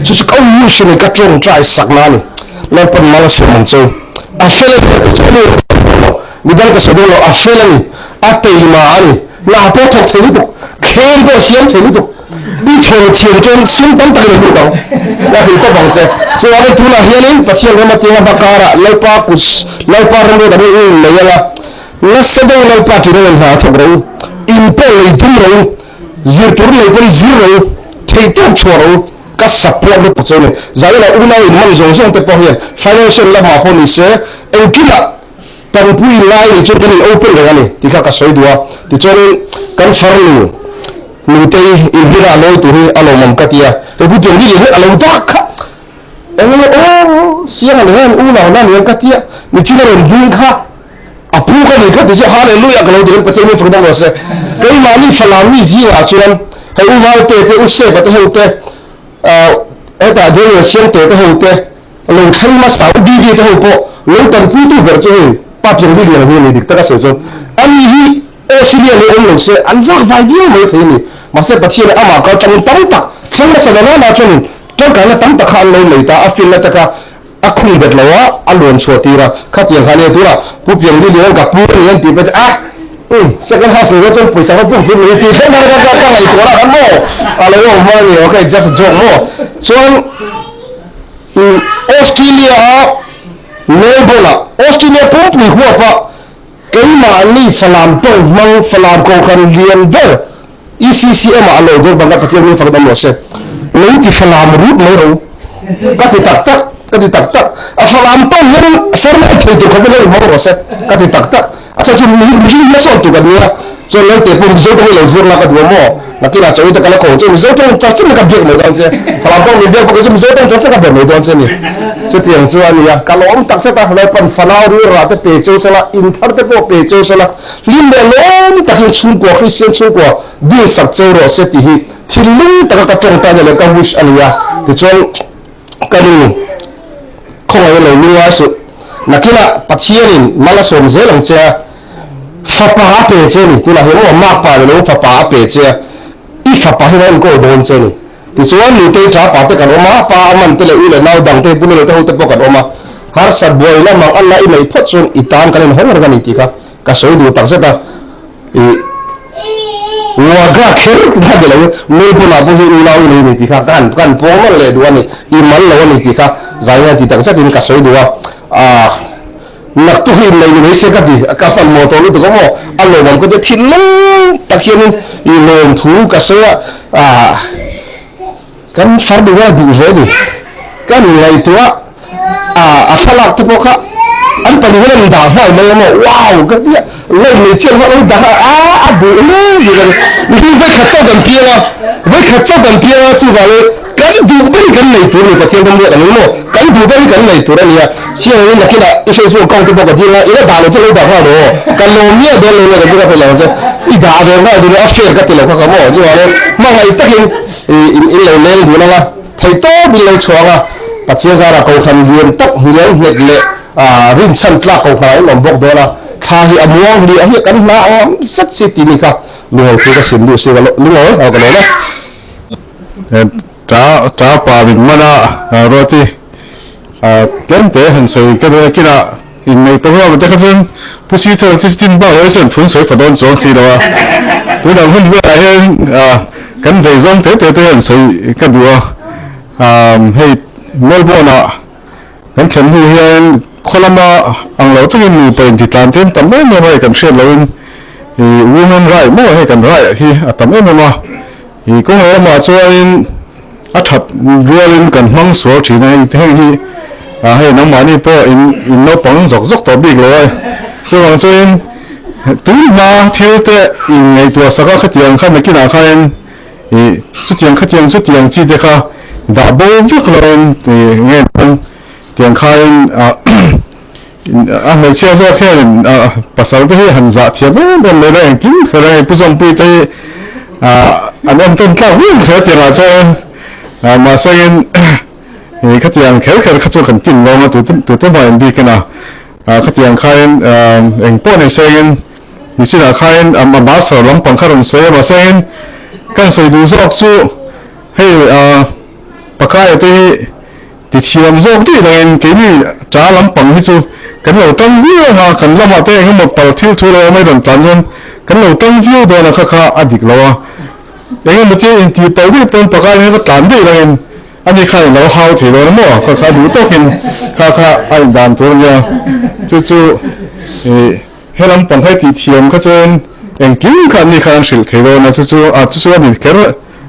chú chú câu như thế này các trường trai sắc na này làm phần mal xem mình chơi phê lên cái này mình đang cái số đó là phê lên tây mà này là bộ thuộc thế đó khen bộ xiêm thế đó đi chơi tiền trên xiêm tấn tấn được đâu là hình có bằng xe so ở đây tu là hiền lên patient cái mà tiền bạc cả lấy pa rong đó đây lấy là nó sẽ đâu lâu pa chỉ là hả thằng rồi impo lấy thùng rồi zir tur lấy cái zir rồi thấy tốt chua rồi các support được bớt rồi giờ là u nào mình dùng xong tới bao nhiêu financial là mà không sẽ em kia tầm bùi lại thì cho cái này open rồi này thì các sợi đua thì cho nên cái farlu mình thấy India nói tụi alo mầm cái tia tôi bút tiền đi liền alo bạc em nói ô xiang này u nàoนั่นเนี่ยcái tia mình chỉ là mình vui khác apu ka ni khat je hallelujah ka lo de pathe me furdam wase kai mani falami ji la chuan hai u wal te u se ba te hu te eta de yo sian te hu te lo thai ma sa di te hu po lo tan pu tu ber che pa pyang di le ni dik ta ka so chon ani hi Australia le on lo se an vak vai di mo the ni ma se pathe le ama ka tan tam tak khang la sa na chon chon ka na tam tak khan lo le ta afil la ta ka akhung bet lawa alon chotira khatiang khane tura pu piang di lian ka pu ni ti pa second house lo chon paisa ko pu ni ti na ka ngai tora kan mo alo mo ni okay just joke mo so Australia Melbourne Australia pu ni huwa pa kai ma ni falam tong mang falam ko kan lian ver ECCM alo do banga pathian ni fakdam lo se lo ti falam rut lo ro ka ti tak tak kati tak tak afalam to yang serna itu kau boleh mau rasa kati tak tak asal cuma mungkin masuk tu kan dia so lain tepung zo tu lain zir nak dua mo nak kira cakap itu kalau kau cuma zo tu tak cuma nak biar mudah je falam to ni biar pakai cuma zo tu tak cuma biar mudah je ni so tiang cuan ya kalau orang tak setah lepas falau dia rata peco salah intar tepo peco salah limba lom tak sungguh Kristian sungguh dia sakcau rasa tihi thilu tak kacang tanya lekas wish alia kecuali kanu không ai lấy nuôi sự, nãy kia là bắt chiên mà là sôm dễ làm sao, phá phá bể chơi này, tức là hiện mà mắc phải rồi phá phá bể chơi, ít phá phá thì nó có đồn chơi này, thì số người tây trả phá tất cả nó mà phá mình tức là u là nào đằng tây bún là tao tất cả nó mà, har sát bồi là mà anh lại này phát xuân ít tan cái này không có cái này thì cả số đủ tăng rất là, waga kher dah bela mei pun apa sih ulau ini ni tika kan pomen le dua ni iman lawan ni tika zaya tidak sah din kasoi dua nak tu hin lai ni se kati kapan motor itu kamu alo bang ko tin takian ilom thu kasoi kan fardu wa du zodi kan lai tua afalak tu poka anh ta nói là đào hỏi mày mà wow cái gì lên người chơi họ nói đào đủ lên gì vậy nhưng với khát trong kia với khát trong kia chú bảo là cái đủ bên cái này tụi mình có thiên không được là đúng không cái đủ bên cái này tụi này xem là khi là Facebook công ty bảo cái là ít đào cho đào hỏi rồi cái lô mía đó lô là cái phải làm chứ ít đào rồi nó được affair cái tiền là có mà chú bảo là mà hay tất nhiên ít lô lên tụi nó là thầy to bị lô chọn à bắt chia ra là cầu thần liên tắc hiến nhiệt lệ rin chân plak cầu khai làm bốc đó là khai amuang đi ở hiện cảnh na rất xí tì mi cả luôn khi cái sim du xí cái luôn ở cái đó trả pa mình mà rồi thì lên tế hình sự cái đó kia là in mai program ta khan pusi thar tin ba oi sen thun soi phadon chong si dawa tu dang hun ba hen kan ve zong te an soi ka duwa hei Melbourne kan khan hu hian kholama ang lo tu ni pen ti tan ten tam me mai kan share lo in women right mo he kan right hi atam em ma hi ko he ma chuan a that rualin kan hmang suar thina heng hi hay nang mani po in no pang zok to big lo so wang chuan tu ma thiu te in nei tua saka khatiang khan kina khan chu tiang chi de kha da bo vik lo nge tiang khan mai chia zo khen pasal be han za thia be le le kin khare puzom pui te an am ton ka wi kha ti ra cho ma sain khatiang khel khachu kan tin lo ma tu ma en bi kana khatiang khain eng po ne sain ni sina khain ma ba so lam pang kharon so ma sain kan soi du zok chu hei pakai te ti thiam zok ti len ke ni cha lam pang hi chu kan lo tang view ha kan lama te eng mo pal thil thu lo mai don tan jon kan lo tang view do na kha adik lo eng mo te in ti pal di pon pakai ni ka tan di len ani khai lo hau thi lo mo kha du to kin kha ai dan tur ya chu helam pang hai ti thiam kha chen eng kin kha ni khan sil thei lo na chu ni ker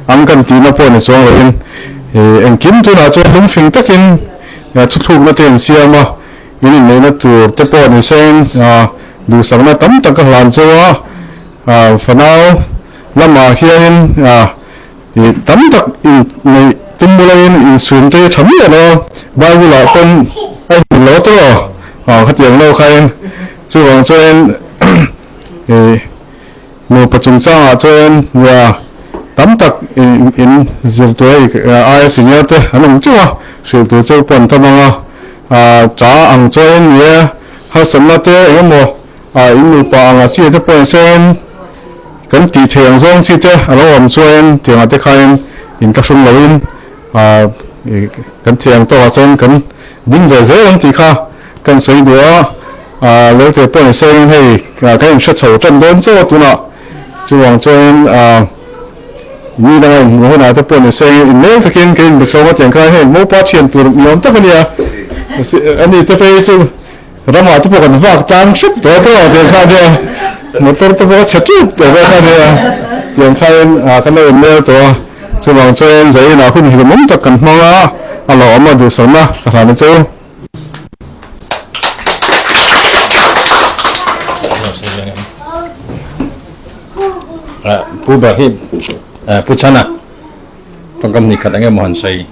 ang kan ti na po ne chong lo in eng kin tu na chu lum fing takin thuk na ten siama ini nei na tur te po ni sen du sang na tam tak hlan chawa fanau lama hian tam tak nei tumulain in sun te thami lo baibula kon ai lo to khatiang lo khain chu wang chen no pachung cha chen ya tam tak in zil to ai senior te anong chuwa sil tu cheu pon tamanga cha ang chen ye ha samna te emo in nu pa anga chi te pon sen kan ti theng zong chi te alo am chen tiang te khain in ka sum lovin kan thiang to chen kan ding ve ze ti kha kan soi dua lo te pon sen hei kan sha chho tan don cho tu na chu wang chen ni da ngai na te pon sen in ne takin kin de so ma tiang kha he mo pa chen tur yom ta khania ani te pe su rama te po kan va tang ship to de kha de motor te po chatu de kha de tiang kha kan lo ne to chu wang chen zai na khun hi mom tak kan hmanga alo ma du sama kha na chu pu ba hi pu chana pagam ni khatang mo han sai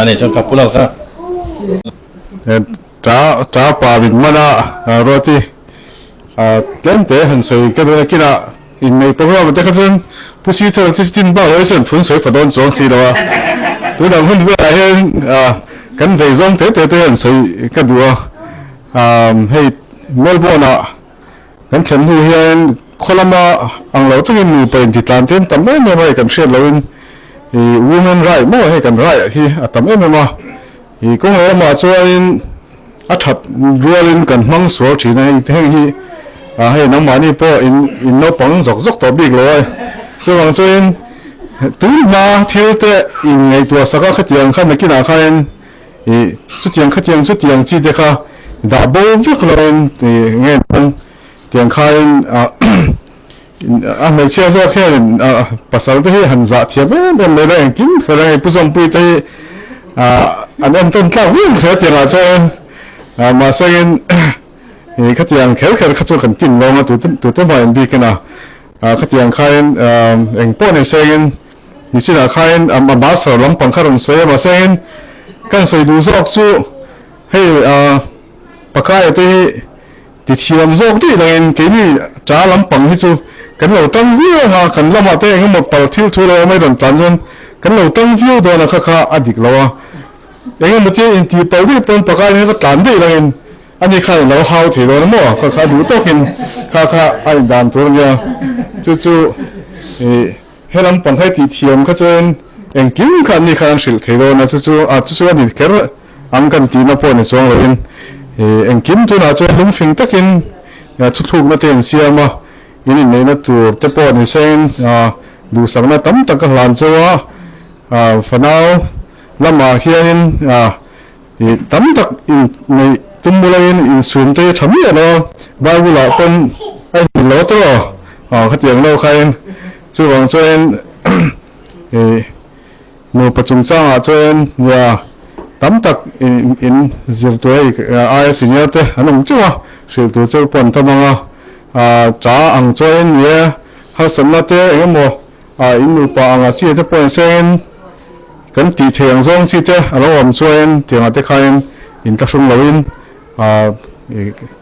ne chon ka pula ka ta pa bin mana roti tente han sai ka do kina in mai program ta khan pusi thar tin ba oi sen thun soi phadon chong si dawa tu dang hun ba hen kan ve zong te han sai ka duwa hei Melbourne kan khan hu hian kholama ang lo tu ni pen ti tan ten tam me mai kan share lo in women right mo he kan right hi atam em ma hi ko he ma chuan a that rualin kan hmang suar thina heng hi hay nang mani po in no pang zok to big lo so wang chuan tu ma thiu te in nei tua saka khatiang khan kina khan chu tiang chi de kha da bo vik lo nge tiang khan mai chia zo khen pasal be han za thia be le le kin khare puzom pui te an am ton ka wi kha ti ra cho ma sain khatiang khel khachu kan tin lo ma tu ma en bi kana khatiang khan eng po ne sain ni sina khan ma ba so lam pang kharon so ma sain kan soi du zok chu hei pakai te ti thiam zok ti len ke ni cha lam pang hi chu kan lo tang view ha kan lama te eng mo pal thil thu lo mai don tan jon kan lo tang view do na kha adik lo eng mo te in ti pal di pon pakai ni ka tan di len ani khai lo hau thi lo mo kha du to kin kha ai dan tur ya chu helam pang hai ti thiam kha chen eng kin kha ni khan sil thei lo na chu ni ker ang kan ti na po ni song loin en kim tu na cho lung fing takin thuk na ten siama in nei na tur te po ni sen du sang na tam tak hlan chawa fanau lama hianin tam tak in nei tumulain in sum te thami alo baibula kon ai lo to khatiang lo khain chu wang chen no pachung changa chen ya tam tak in zir tuai ai senior te anong chuwa sil tu cheu pon tamanga cha ang chen ye ha samna te emo in nu pa anga chi te pon sen kan ti theng zong chi te alo om chen tianga te khain in ta sung loin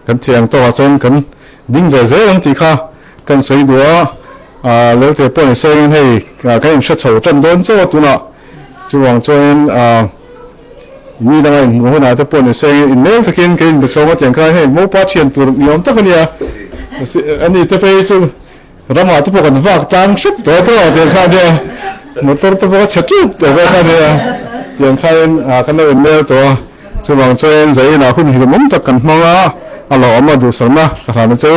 kan thiang to chen kan ding ve ze ang ti kha kan sei dua le te pon sen hei kan sha chho chan don cho tu na chu wang chen ni da ngai ngo na te pon sen in ne fakin ken de so ma tiang kha hei mo pa chen tur yom ta khania ani te fe su rama te po kan va tang ship to te kha de motor te po cha tu te kha de tiang khain kan no ne to chu wang chen zai na khun hi mom tak kan hmanga alo ama du sarna kha na chu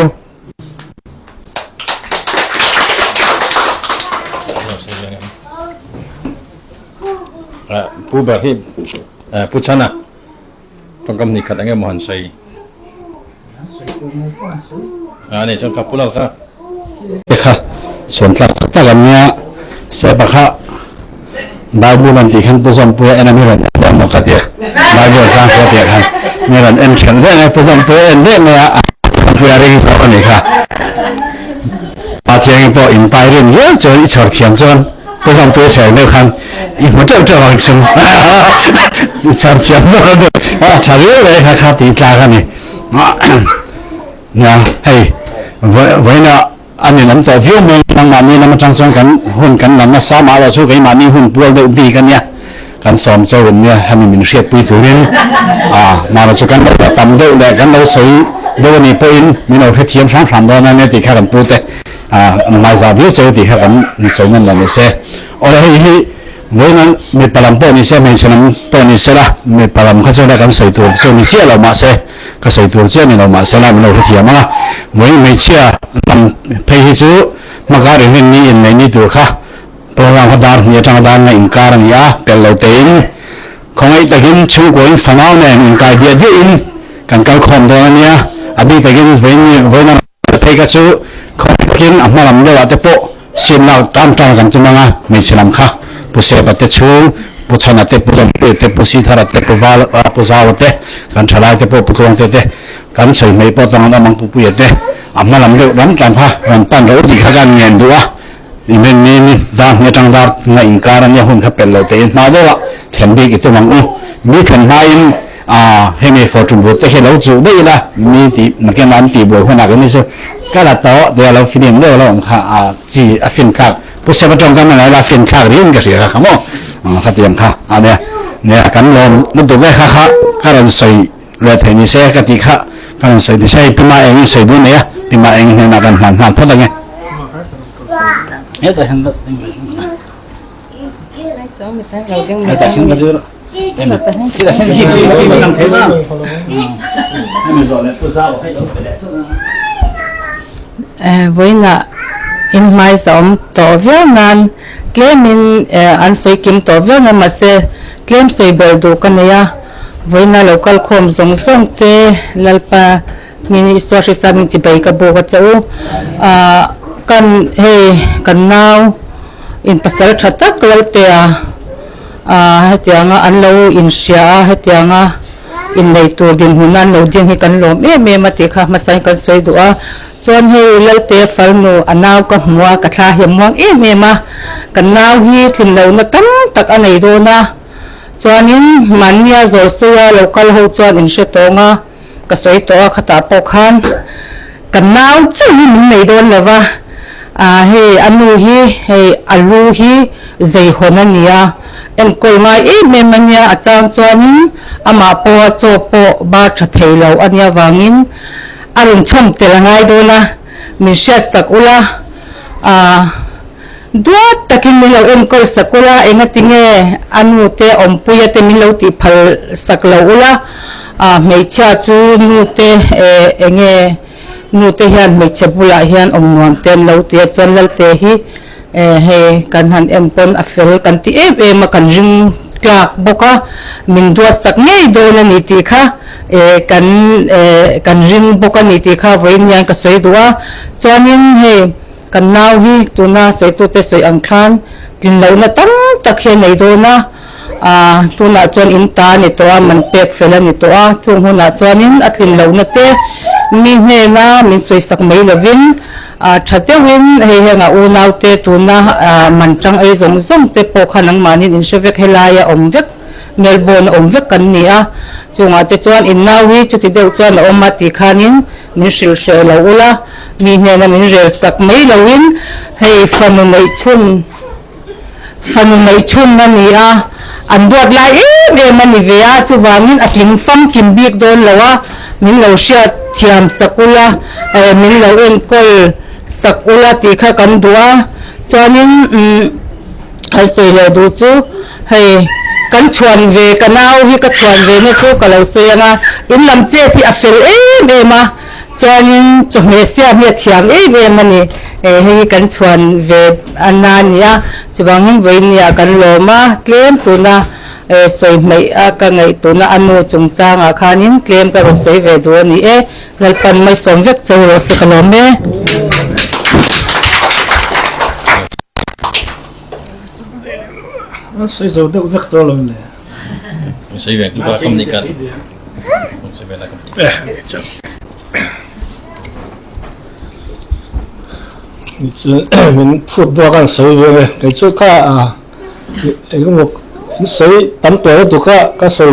pu ba hi pu chana tongkam ni khatang mohan sai ne chong ka pula kha kha son tla ta lamnya se ba kha Bible ti khan pu som pu enami ran mo khatia Bible sang kha ti khan ne ran en chan ne pu som pu en ne ne pu ya ri sa ni kha pa tiang po in pai rin ye cho i chor khiang chon pu som pu sai ne khan i mo chau wang chung i chor khiang no cha ri le kha kha ti tla kha ni na hey với nó anh ấy nắm tàu phiếu mình đang mà ni nắm trang sang cắn hôn cắn nắm nó sa mà là số cái mà ni hôn bùa đậu vì cái nha cắn xóm sâu rồi nha hay mình xếp bùi tuổi lên mà là số cắn đậu là tầm đậu là cắn đậu sấy đậu này pin mình đâu phải thiêm sáng sớm đó nên thì khai làm bùi tê mà giờ biết chơi thì khai làm sấy nên là xe ở đây với nó mình làm bùi ni xe mình sẽ làm bùi ni xe là mình làm cái chỗ này cắn sấy tuổi sấy ni xe là mà xe cái sấy tuổi xe này là mà xe là mình đâu phải thiêm mà với mình chia làm phải chú mà cái này mình nhìn này như tuổi khác program phát đạt như trong đàn này cả này á cái lâu tiền không ai tại hiện chú của phần nào này cái địa điểm cần cái khom đó nha à bây tại hiện với nó thấy cái chú không hiện mà làm được là cái bộ xin nào tam trang cần chúng ta mình sẽ làm khác bố sẽ bắt chú bố chăn là bố làm bố xí thà là bố vào bố giao thế cần trả lại bố công thế cần xây mấy bố tăng nó mang bố bùi thế mà làm được lắm làm ha làm pan rồi thì khai ra nghiền được á mình ni da nghe trong da ngày cả nhà hôn khắp bên lâu thế mà đó là thiền đi cái tôi mang mi thiền hai hay mi phật trung bộ thế lâu chủ đây là mi thì mà cái làm thì buổi hôm nào cái này sao cái là đó để lâu phim đó là chỉ phim khác bữa sau trong cái này là phim khác riêng cái gì khác không khác tiền khác đây nè cắn lom nó tụi cái khác cái là xây là thế này sẽ cái gì khác cái là xây thì xây cái mai anh xây đúng này thì mà anh này là cần làm thoát được nghe hết rồi hàng đất cho mình thấy đầu tiên hết rồi hàng đất em là cái gì mà làm thế đó mình rồi là tôi sao hay đâu phải để với là in mai sống tổ viên nan claim in an xây kim tổ viên nan mà se claim xây bờ đồ cái này với là local com giống giống cái lalpa mini store sa mình chỉ bay cái bộ cái chỗ kan kan now in pasal thatak lautea hetianga anlo in sia hetianga in nei tur din hunan lo ding hi kan lom me mati kha masai kan soi du'a chuan hei laute falnu anaw ka hmuwa ka thla hiamwang me ma kan naw hi thin lo na tam tak anei do na chuanin mania zor suya local ho chuan in she tonga ka soi to khata po khan kan naw chi min nei don lawa hei anu hi hei alu hi zei honania en koi ngai me mania acham chuanin ama po cho po ba tha theilo ania wangin arun chom telangai dona mi sha sakula duat takin milo enkol sakula engatinge anu te ompuya te milo ti phal saklo ula mei cha chu nu te enge nu te hian mei chapula hian omnuam ten lo te chanlal te hi he kan han empon afel kan ti ma kan ring klak boka min duat sak ngei do na ni ti kha kan ring boka ni ti kha voin yan ka soi duwa chuanin he kan nau hi tuna soi tu te soi ang khan tin lo na tam tak he nei do na tuna chuan in ta ni to man pek fela ni to chung huna chuanin atlin lo na te mi hne na min soi sak mai lovin thate win he nga u nau te tuna man chang ai zong zong te po khanang manin in shevek helaya omvek melbourne omvek kan ni a chunga te chuan in nau hi chuti deuh chuan a oma ti khanin min shil she lo ula mi hne na min rel sak mai lovin hei fanu nei chun na ni a an duat lai mani ve a chuwangin atling fam kim bik don lawa min lo sha thiam sakula min lo enkol sakula ti kha kan duwa chuanin ai soi lo du chu hei kan chuan ve kanau hi ka chuan ve ne chu ka lo se anga in lam che ti afel ma chuanin chome sia mi thiam mani hei kan chuan ve anania chuwangin voinia kan loma tlem tuna soi mai ka ngai tuna anu chungchanga khanin tlem ka ro soi ve du ni lalpan mai somvek chawro se kalome Soi zo deuh vek to lo le soi ve tu ka komunikat soi ve la komunikat mình phút baoกันsoi về cái chỗ cả cái một soi tắm tuổi tụ cả soi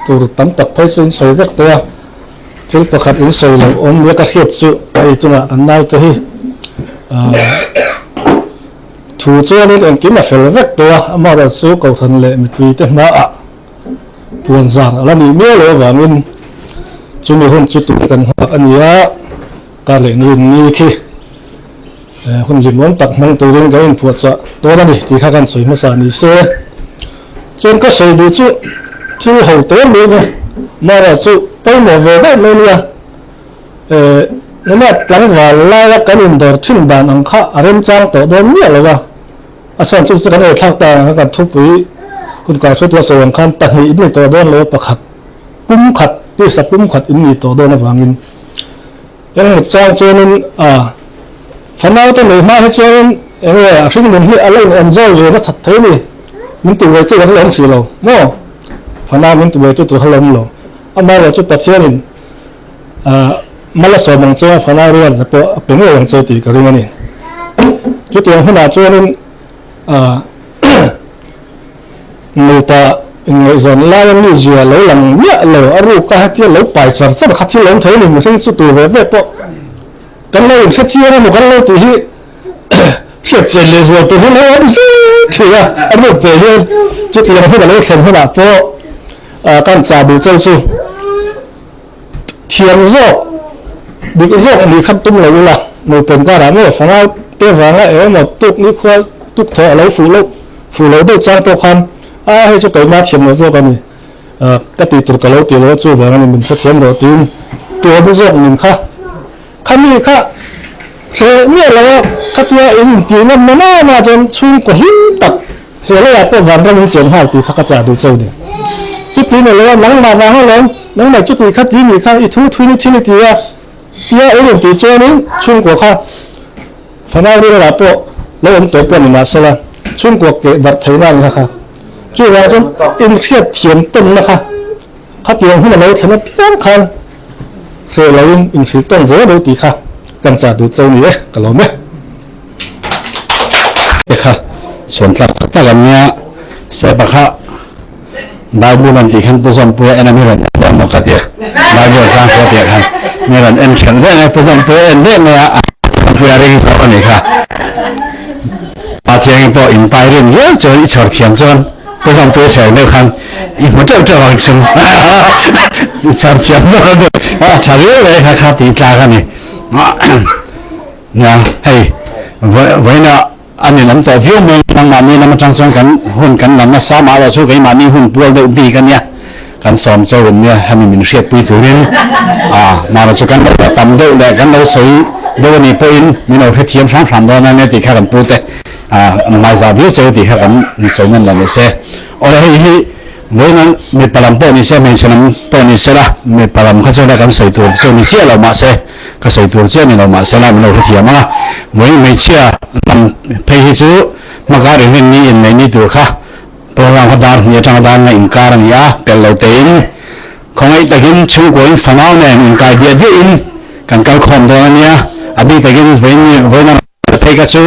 tụ tắm tập phải soi vek to chứ tập khát in soi là ôm cái hết sự cái chỗ nào anh nói tới thủ cho nên anh kiếm là phải vek to mà là số cầu thần lệ một vị thế mà buồn giản là mình biết rồi và mình chúng mình hôm trước tụกันanh nhớ cả lệ người khiคนหยิบล้วนตักมันตัวเรื่องการปวดสะตัวนั้นดิที่ข้ากันสวยมาสานิเสจนก็สวยดูจู่หัวเต็มเลยมาแล้วจู่ไปหมดเลยไม่เนี่ยนั่นแหละหลังวันไล่ละกันอินดอร์ทิ้งบ้านอังคาอารมณ์จังตัวโดนเนี่ยเลยวะอาจารย์จู่กันเลยทักตากันทุบปีคุณกายสุดละสว่างคันตักหินนี่ตัวโดนเลยประขัดปุ้มขัดที่สับปุ้มขัดอินนี่ตัวโดนนะฟังอินยังจังจนฝันเอาตัวไหนมาให้เจ้าซึ่งมันที่อะไรมันเจ้าอยู่ก็ถัดเท่นี่มันตัวเจ้าก็ล้มสิเราโม่ฝันเอามันตัวเจ้าล้มเราเอามาเราจะตัดเส้นมาละสองมังเจ้าฝันเอาเรื่องแต่พอเป็นเรื่องเจ้าตีกับเรื่องนี้จุดเดียวขนาดเจ้านี่มือตาเงยจนไล่นี่เจียเราหลังเนี่ยเราอารูก็ให้ที่เราไปสัตว์สัตว์ขัดที่ล้มเท่นี่มันซึ่งสุดตัวเว็บปะกันเลยชัดเจนนะมันกันเลยตัวที่เสียใจเลยส่วนตัวที่เราอันนี้เชื่ออันนี้เป็นเรื่องจุดที่เราพูดกันเลยเขียนขนาดพอการจ่าดูเจ้าสู้เทียนโรคดิโรคมีขั้นตุ้มเลยล่ะมันเป็นการอะไรเนี่ยฟังเอาเกี่ยวฟังแล้วหมดตุกนี่ควายตุกเถอะเราฝูเราได้จ้างตัวความให้เจ้าเกิดมาเทียนเราสู้กันนี่ก็ตีตัวกับเราตีเราสู้แบบนี้มันเทียนเราตีตัวผู้โรคหนึ่งค่ะคันนี้ค่ะเฮ้ยเนี่ยเราถ้าตัวเองตีมันมาจนชุ่มกว่าหินตักเฮ้ยเราอยากเป็นวันที่มันเสียงหายตีข้ากระจาดูเจ้าเนี่ยจุดนี้เนี่ยเราหลังมาให้เราหลังไหนจุดนี้คัดที่มีค่ะอีทุกนี่ที่นี่ตีเองตีเจ้านี้ชุ่มกว่าค่ะฝันเอาเรื่องอะไรพวกแล้วผมตัวเป็นมาซะละชุ่มกว่าเกิดดัดไทยนั่นนะคะจู่ว่าจนเองเทียบเทียมต้นนะคะคัดเทียมให้เราเทียมเพี้ยนคันเรื่องเราอินฟิลต้องเจอดูตีค่ะกันจะดูเจ้านี่ก็ลองไหมค่ะส่วนตัดตะกันเนี่ยเสพะค่ะบางบุญที่ขันผู้สมบูรณ์เอ็นไม่รันจะมองกันเดียบางบุญสร้างเดียกันไม่รันเอ็นเฉินเรื่องไอ้ผู้สมบูรณ์เอ็นเรื่องเนี่ยคืออะไรที่สอนนี่ค่ะปาเทียงพออินไปเรื่องเยอะจนอีฉอดเขียนจนผู้สมบูรณ์เฉยเรื่องคันอีหัวเจ้าวังชงอีฉอดเขียนจนชาเรื่องเลยค่ะตีตากันนี่เนี่ยให้ไว้เนาะ anh em tàu phiếu mình đang mà mình làm trangกันหุ่นกันlàm sao mà là số cái mà mìnhหุ่นbuồn được điกันnhaกันสอนเจ้าเนี่ยให้mìnhเสียบปีตัวนี้มาเราจะกันเราทำได้แต่กันเราใส่เดี๋ยวนี้พออินมีเราเทียม3ดอนนั่นเนี่ยที่ข้ากันพูดแต่มาจากเดี๋ยวเจอที่ข้ากันใส่นั่นแหละเนี่ยเสียอะไรที่เมื่อนั้นมีพลังปนิเสียมีฉะนั้นปนิเสียละมีพลังเขาจะได้กันใส่ตัวเจ้ามีเสียเรามาเสียก็ใส่ตัวเจ้านี่เรามาเสียละมีเราเทียมมาเมื่อไม่เชื่อมันเพย์จูมาการเรื่องนี้inในนี้ตัวค่ะprogram hadar ni tangdan na inkar niya pelotein khongai takin chu goin fanau ne inkar dia dia in kan kal khom do niya abi takin voina thega chu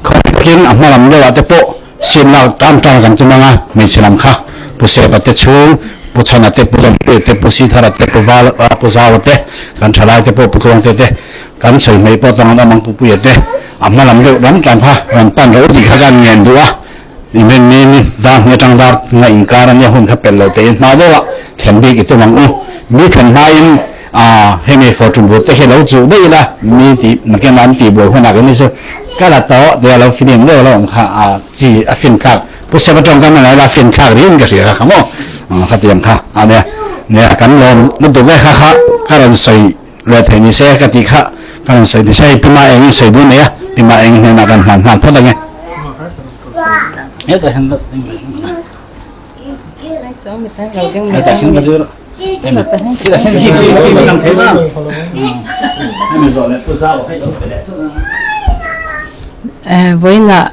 khokin amalam de wa te po sinla tam kan tumanga me silam kha puse pate chu puchana te pudam te pusi thara te puwal puzawate kan thalai te po puthong te kan sei mei po tang na mang pu te amalam de ram kan pha ran pan ro di kha kan ngen duwa ini dah ni tangdar na ingkaran ya hun kapel lo te ma do wa them bi ki to mang mi khan main hemi fortune bo te hello chu dei la mi ti ma ke man ti bo hona ke ni so ka la to de lo film lo lo kha ji a fin ka pu se ba tong ka ma la fin ka rin ka sia kha mo kha tiam kha ne kan lo mu do le kha ran sai le the ni se ka ti kha kan sai di sai pi ma eng sai bu ne ya pi ma eng ne na kan han tho da nge Itu hendak tinggal. Kita hendak dulu. Kita hendak. Với là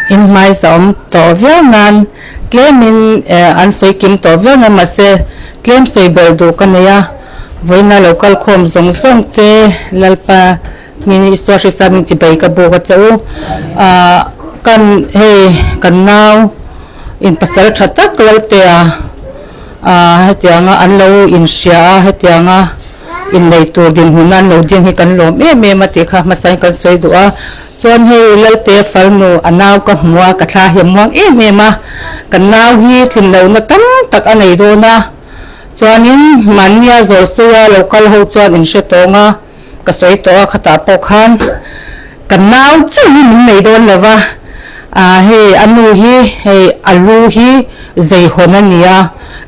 in mai sống tổ viên nan claim in an soi kim tổ viên nan mà se claim soi bờ đồ cái này với là local com giống te lalpa mini story sa mình chỉ bày cái bộ cái chỗ kan kan now in pasal thatak lautea hetianga anlo in sia hetianga in nei tur din hunan lo din hi kan lom me mati kha masai kan soi duwa chon he laute falnu anaw ka hmuwa ka thla hiamwang me ma kan naw hi thin lo na tam tak anei do na chuanin mania zor suya local ho chuan in she tonga ka soi to khata po khan kan naw chi min nei don lawa hey anu hi hey alu hi zai honania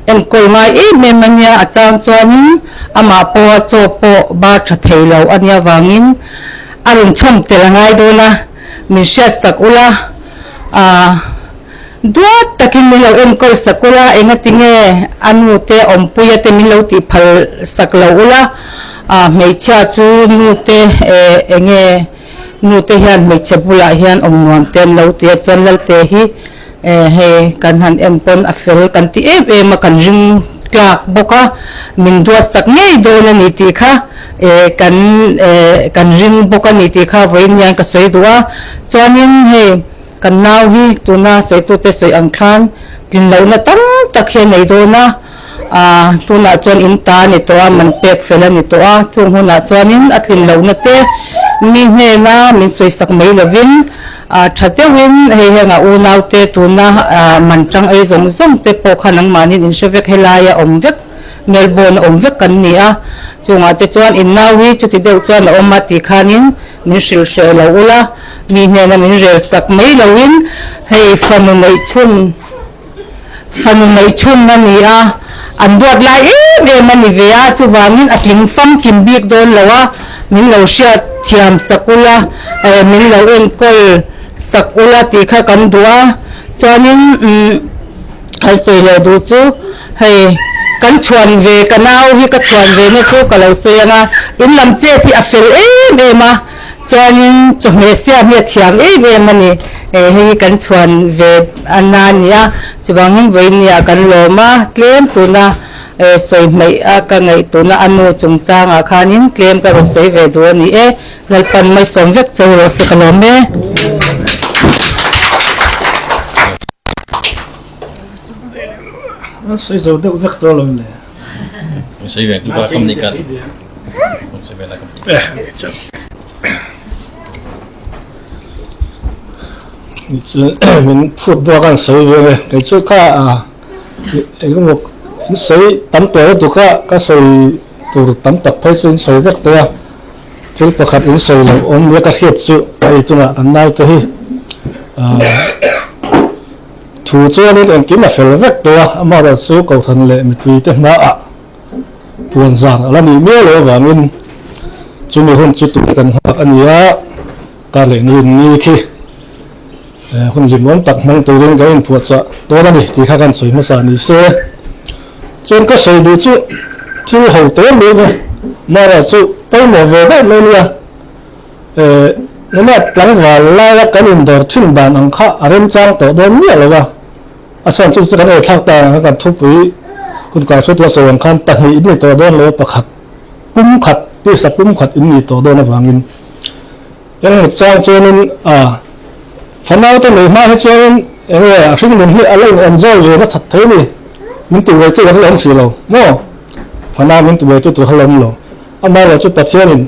en koi mai memania achang chuanin ama po cho po ba tha theilo ania wangin arun chom telangai dona min sha sakula duat takin milo en koi sakula engatinge anu te ompuya te milo ti phal saklo ula meicha chu nu te enge nu te hian me chebula hian omnuam ten lo te chuan lal te hi he kan han en pon afel kan ti ma kan ring klak boka min dua sak ngei do na ni ti kha kan ring boka ni ti kha voin yan ka soi duwa chuanin he kan naw hi tuna soi tu te soi ang khan tin lo na tam tak he nei do na tuna chuan in ta ni to man pek fela ni to chung huna chuanin atlin lo na te mi hne na min soi sak mai lovin thatewin he nga u naw te tuna man tang ai zong zong te po khanang manin in shevek helaya omvek melbourne omvek kan ni chunga te chuan in naw hi chuti deuh chuan oma ti khanin min shil she lo ula mi hne na min rel sak mai lovin hei fanu nei chun na ni an duat lai mani vea chu wangin atling fam kim bik don lawa min lo sha thiam sakula min lo en kol sakula ti kha kan duwa chuanin ai soi lo du chu hei kan chuan ve kanaw hi ka chuan ve ne chu ka lo seanga in lam che thi afel ma chuanin chome sia mi thiam mani hei kan chuan ve anania chuwangin voinia kan loma claim tuna soi mai ka ngai tuna anu chungchanga khanin claim ka ro soi ve do ni lalpan mai som vek chawro se kalome soi zo de vek to lo ne soi ve ba comunicar soi ve la comunicar mình phút bao gan soi về cái chỗ cả cái một soi tắm tuổi tụ cả soi tụ tắm tập phải soi vết tuổi chỉ có khát soi là ôn với cái hiệp sự cái chỗ là tắm nay tới thủ cho nên anh kiếm là phải rất to mà là số cầu thần lệ một vị tên mà buồn giảng là mình biết rồi và mình chúng mình hôm trước tụi cần học anh nhớ ta lệ nhìn như khi hôm dịch muốn tập mang tụi lên cái anh phụ trợ tôi là gì thì khác anh soi mà sao đi xe trên cái soi đủ chứ chứ hậu tế luôn mà là sự tới một về đấy lên nha nếu mà lắng vào lại cái mình đỡ chuyên bản ông khác em trang tổ đó nhiều rồi à sao chúng ta có thao tác cái thúc vớiคุณกายสุดละส่วนขั้นตัดหินในตัวโดนเลยประคัดปุ้มขัดที่สับปุ้มขัดอินในตัวโดนนะฟังอินยังสร้างเจนินฝันเอาตัวไหนมาให้เจนินสิ่งหนึ่งที่อะไรอันเจ้าอยู่ก็ถัดเท่นี่มันตัวไว้ที่เราลงสีเราโม่ฝันเอามันตัวไว้ที่ตัวเราลงเราเอามาเราจะตัดเจนิน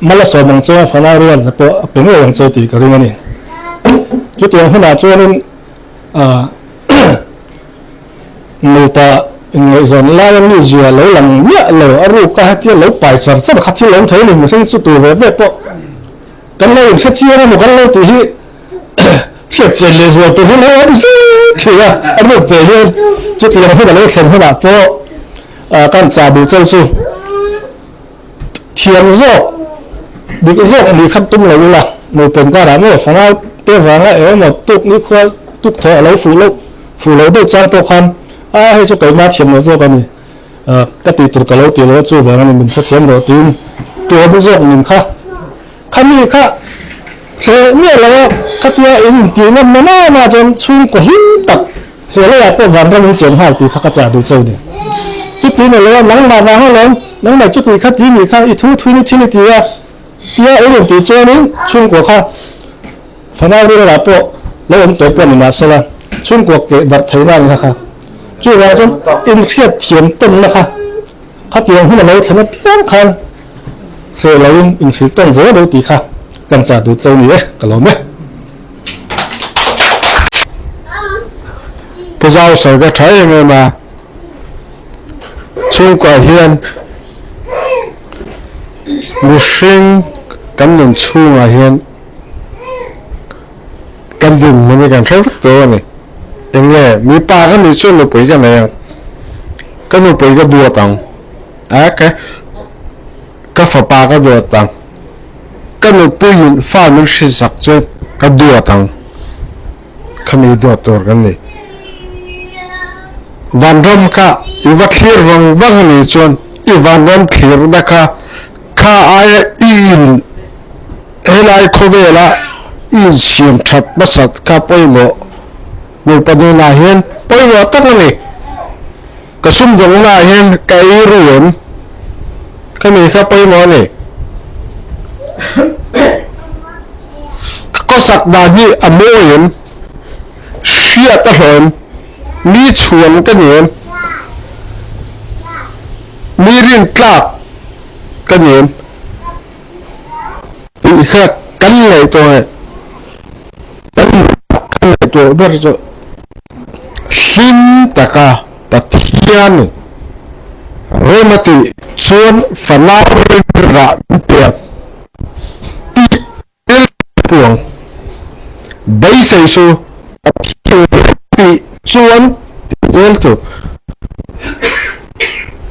มาละส่วนบางเจ้าฝันเอาเรื่องแต่เป็นเรื่องเจ้าตีกับเรื่องนี้จุดที่ขนาดเจนินngười ta người dân la yang ni jia lo lang nya lo aru ka ha ti lo pai sar sab kha ti lo thei ni mu sen su tu ve ve po kan lo se chi ra mo kan lo tu hi se che le zo tu lo a si ti ya aru pe ye chu ti ra ha lo sen ha po kan sa bu chou su thiam zo bi cái zo ni kham tum lo la mo pen ka ra mo fa na te va nga e mo tuk ni kho tuk tho lo fu lo do chang to khan hay cho cái mát thiểm nó cho cái này cái tỷ tụt cái lỗ tiền lỗ cho vào này mình phát triển đầu tiênตัวผู้ส่งmình khác khác gì khác thế nghĩa là các nhà in tiền nó mà trong chung của hiếm tập thì là cái vấn đề mình chuyển hàng từ các nhà đầu tư này chút tí này là nắng mà vàng hơn nắng này chút tí khác tí mình khác ít thu thu như thế này thì ở những tí cho nên chung của khác phần nào đi là bộ lấy ông tổ quân mà sao là chung của cái vật thấy nào khác chứ là trong in phiết thiền tân là khác khác tiền khi mà lấy thì nó bien khăn rồi là in phiết tân dễ đâu tí khác cần trả được châu này cái lỗ mấy cái giao sở cái thấy người mà chung quả hiền một sinh cảm nhận chung là hiền cảm nhận mình cảm thấy rất tốt nàyอย่างเงี้ยมีปลาก็มีช่วยเราปุ๋ยกันเลยก็มีปุ๋ยก็บัวตังก็ฝาปลาก็บัวตังก็มีปุ๋ยฟ้ามันสิสักเจ้าก็บัวตังเขามีตัวตัวกันเลยวันรำค่ะอีวัดเขียร์วังนี่จนอีวันรำเขียร์นะคะข้าไอ้อินเฮลัยโคเวล่าอินเสียมชัดมาสัตข้าปุ๋ยโมmột phần là hiền bây giờ tất cả này cái xung giống là hiền cái ruộng cái này khác bây giờ này có sạc đà như ẩm mô hiền xuyên tất hồn mi chuồn cái niệm mi riêng klap cái niệm bị khác cắn lại tôi rất rồi xin tất cả tất nhiên rồi mà thì xuân phần nào ra tiền tiền buông bây giờ số thì xuân tiền tu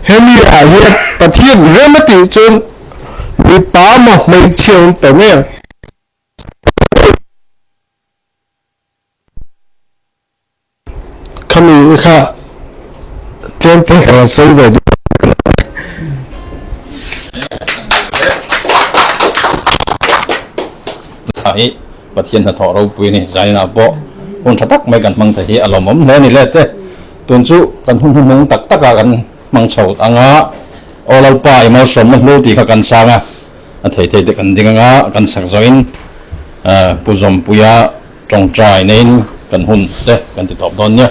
hem ya hiện tất nhiên rồi mà thì xuân bị phá một mình chiều tới mấy kami ka tempo ka sai da ai bắt hiện thật thọ đâu bùi này dài nào bộ con thật tắc mấy gần mang thấy alom ấm này lệ thế tuần chú cần hung mong tắc tắc gần mang sầu ăn á ở lâu bài mau sớm mất lô thì cần sang à thấy được cần đi ngã cần sạc join bù dòm bùi à trồng trái nên cần hung thế cần tiếp tục đón nhé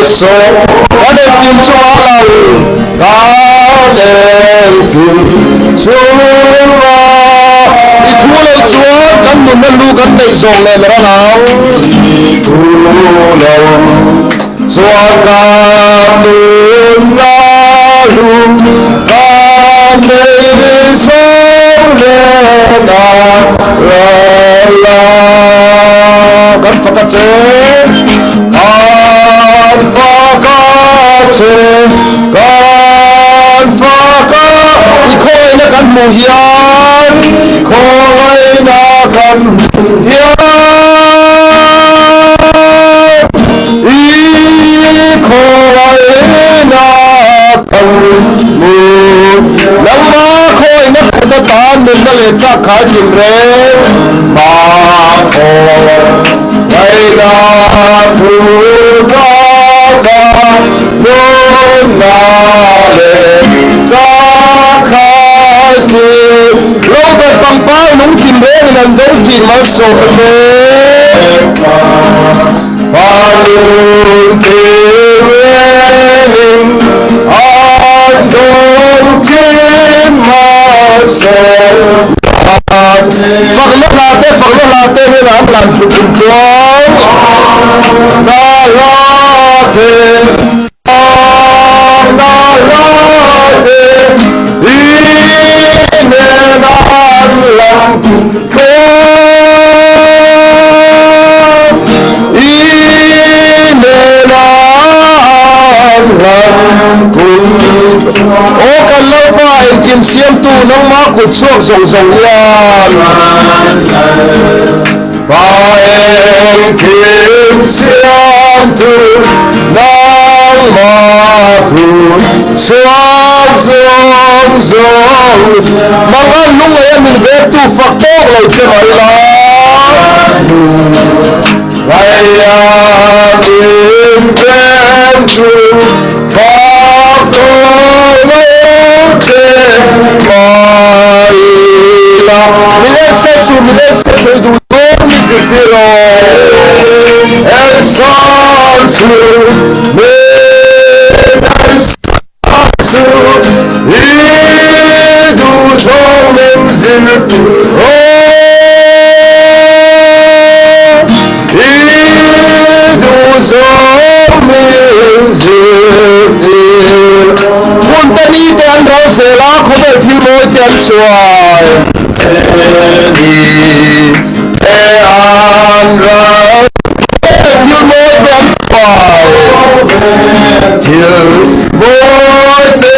so có đêm kim cho lâu có đêm kim xuống đi thu lâu chúa cắn một nhân lu cắn đầy dòng này mà nó nào thu lâu chúa cắn một na lu cắn đầy dòng này hiền khổ ấy na cần hiền ý khổ ấy na cần mù nắng má khôi nắp khổ ta tan mình đã lệ chắc khá chìm rê mà khổ ấy na thu ra ca nôn na lệ chắc khá chìm lâu bật bằng bao nóng chìm rê nên đông chìm mà sổ rê Palun kirim andong cimase Faklo late ni nam lan tutuang nalate ine nan lan ô cần lâu ba anh kim xiêm tu nông má cột xuông rồng rồng yan ba anh kim xiêm tu nông má cột xuông rồng rồng mang ăn lúc ấy mình về tu phật tốt rồi chứ nói là Vaya kim tu phật Milet sexu du doni zikiro El salsu Milet salsu Idu zolem zikiro Idu zolem zikiro Kuntani te andro se la khobel filmo te anchoy te andro filmo te anchoy filmo te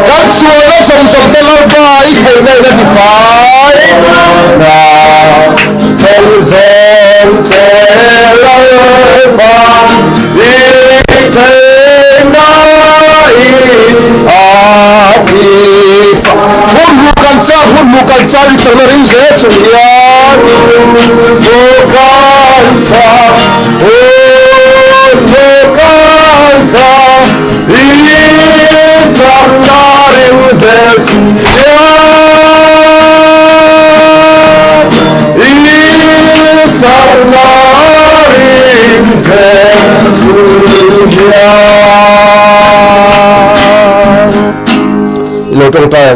các xua nó sòng sòng te lo pai thầy này là thì phải na sòng sòng te lo pai thầy hun bukan cari terlalu sesulian bukan ini terlalu sesulian ini terlalu sesulian lo tong tay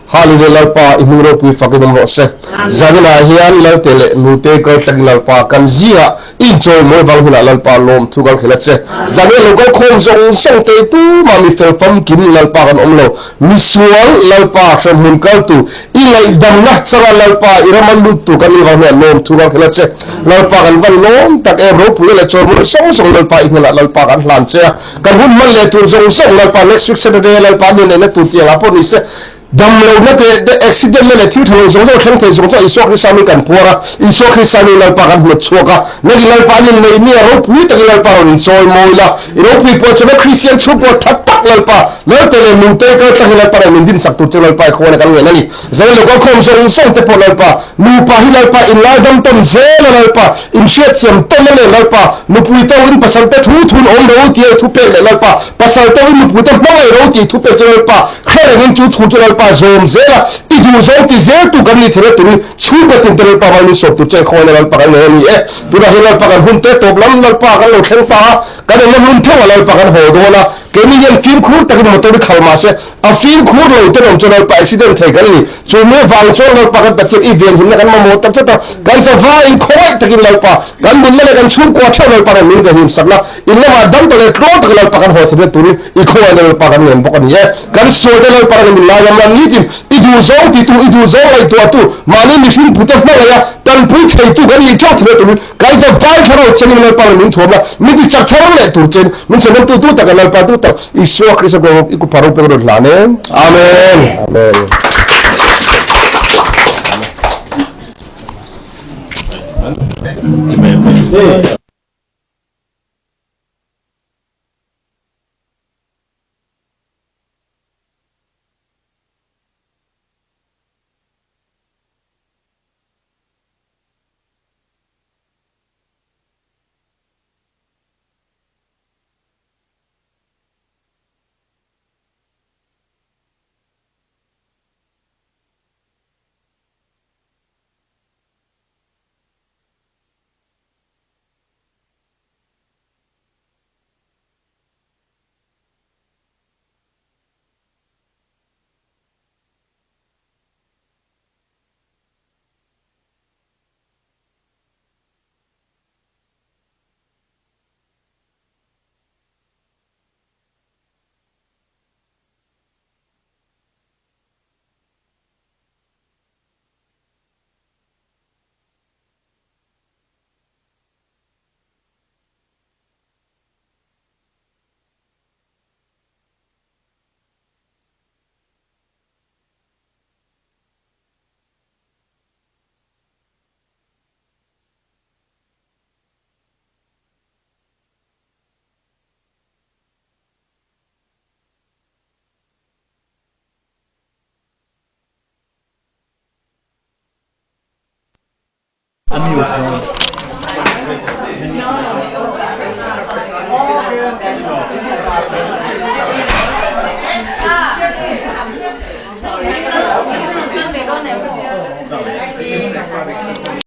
holiday lalpa imuro pui fakidam rose zagina hian lo tele nute ko tag lalpa kan zia enjoy mo bang hula lalpa lom thugal khilache zane logo khom jong song te tu mami fel pam kim lalpa kan omlo misual lalpa shamun kal tu ilai damna chara lalpa iramandu tu kan ni lom thugal khilache lalpa kan van lom tak e ro pui le chor mo song song lalpa ingla lalpa kan hlan che kan hun man le tu jong song lalpa next week saturday lalpa ne tu ti la po ni se dam lo na te accident le thi thlo zo lo thang te zo to iso krisami kan pora iso krisami la pa kan hmut choka ne la pa ni le mi ro pui ta la pa ron choi moila ro pui po chama christian chu po thak tak la pa lo te le mu te ka ta la pa min din sak tu te la pa ko na kan le ni zo lo ko khom so so te po la pa mu pa hi la pa in la dam tom ze la pa in shet thiam te le la pa mu pui ta in pasal te thu thun om ro ti thu pe la pa pasal te mu pui ta ma ro ti thu pe la pa khere nin chu thu la pa zom zela idu zo ti zel tu kan ni thre tu chu ba tin tel pa ba ni so tu che khone la pa kan ni e tu ra hela pa kan hun te top lam la pa kan lo theng pa kan le mun the wala pa kan ho do la ke ni yel kim khur tak mo to khal ma se a film khur lo te rom chona pa accident thai kan ni chu me wang cho la pa kan ta che event hin kan ma mo tak che ta kan sa va in khoi tak in la pa kan mun le kan chu ko che la pa min ga him sakla in la ma dam to le tro tak la pa kan ho thre tu i khoi la pa kan nem pa kan ye kan so de la pa kan la yam la ni tin idu zo ti tu idu zo lai tu mani mi fin putas na ya tan pui thei tu gani chau thre tu kai ja vai tharo cheni lo pa min thomla mi ti chak tharo le tu chen min se tu tu ta ga pa tu ta iswa krisa go iku paru pe ro la ne amen amen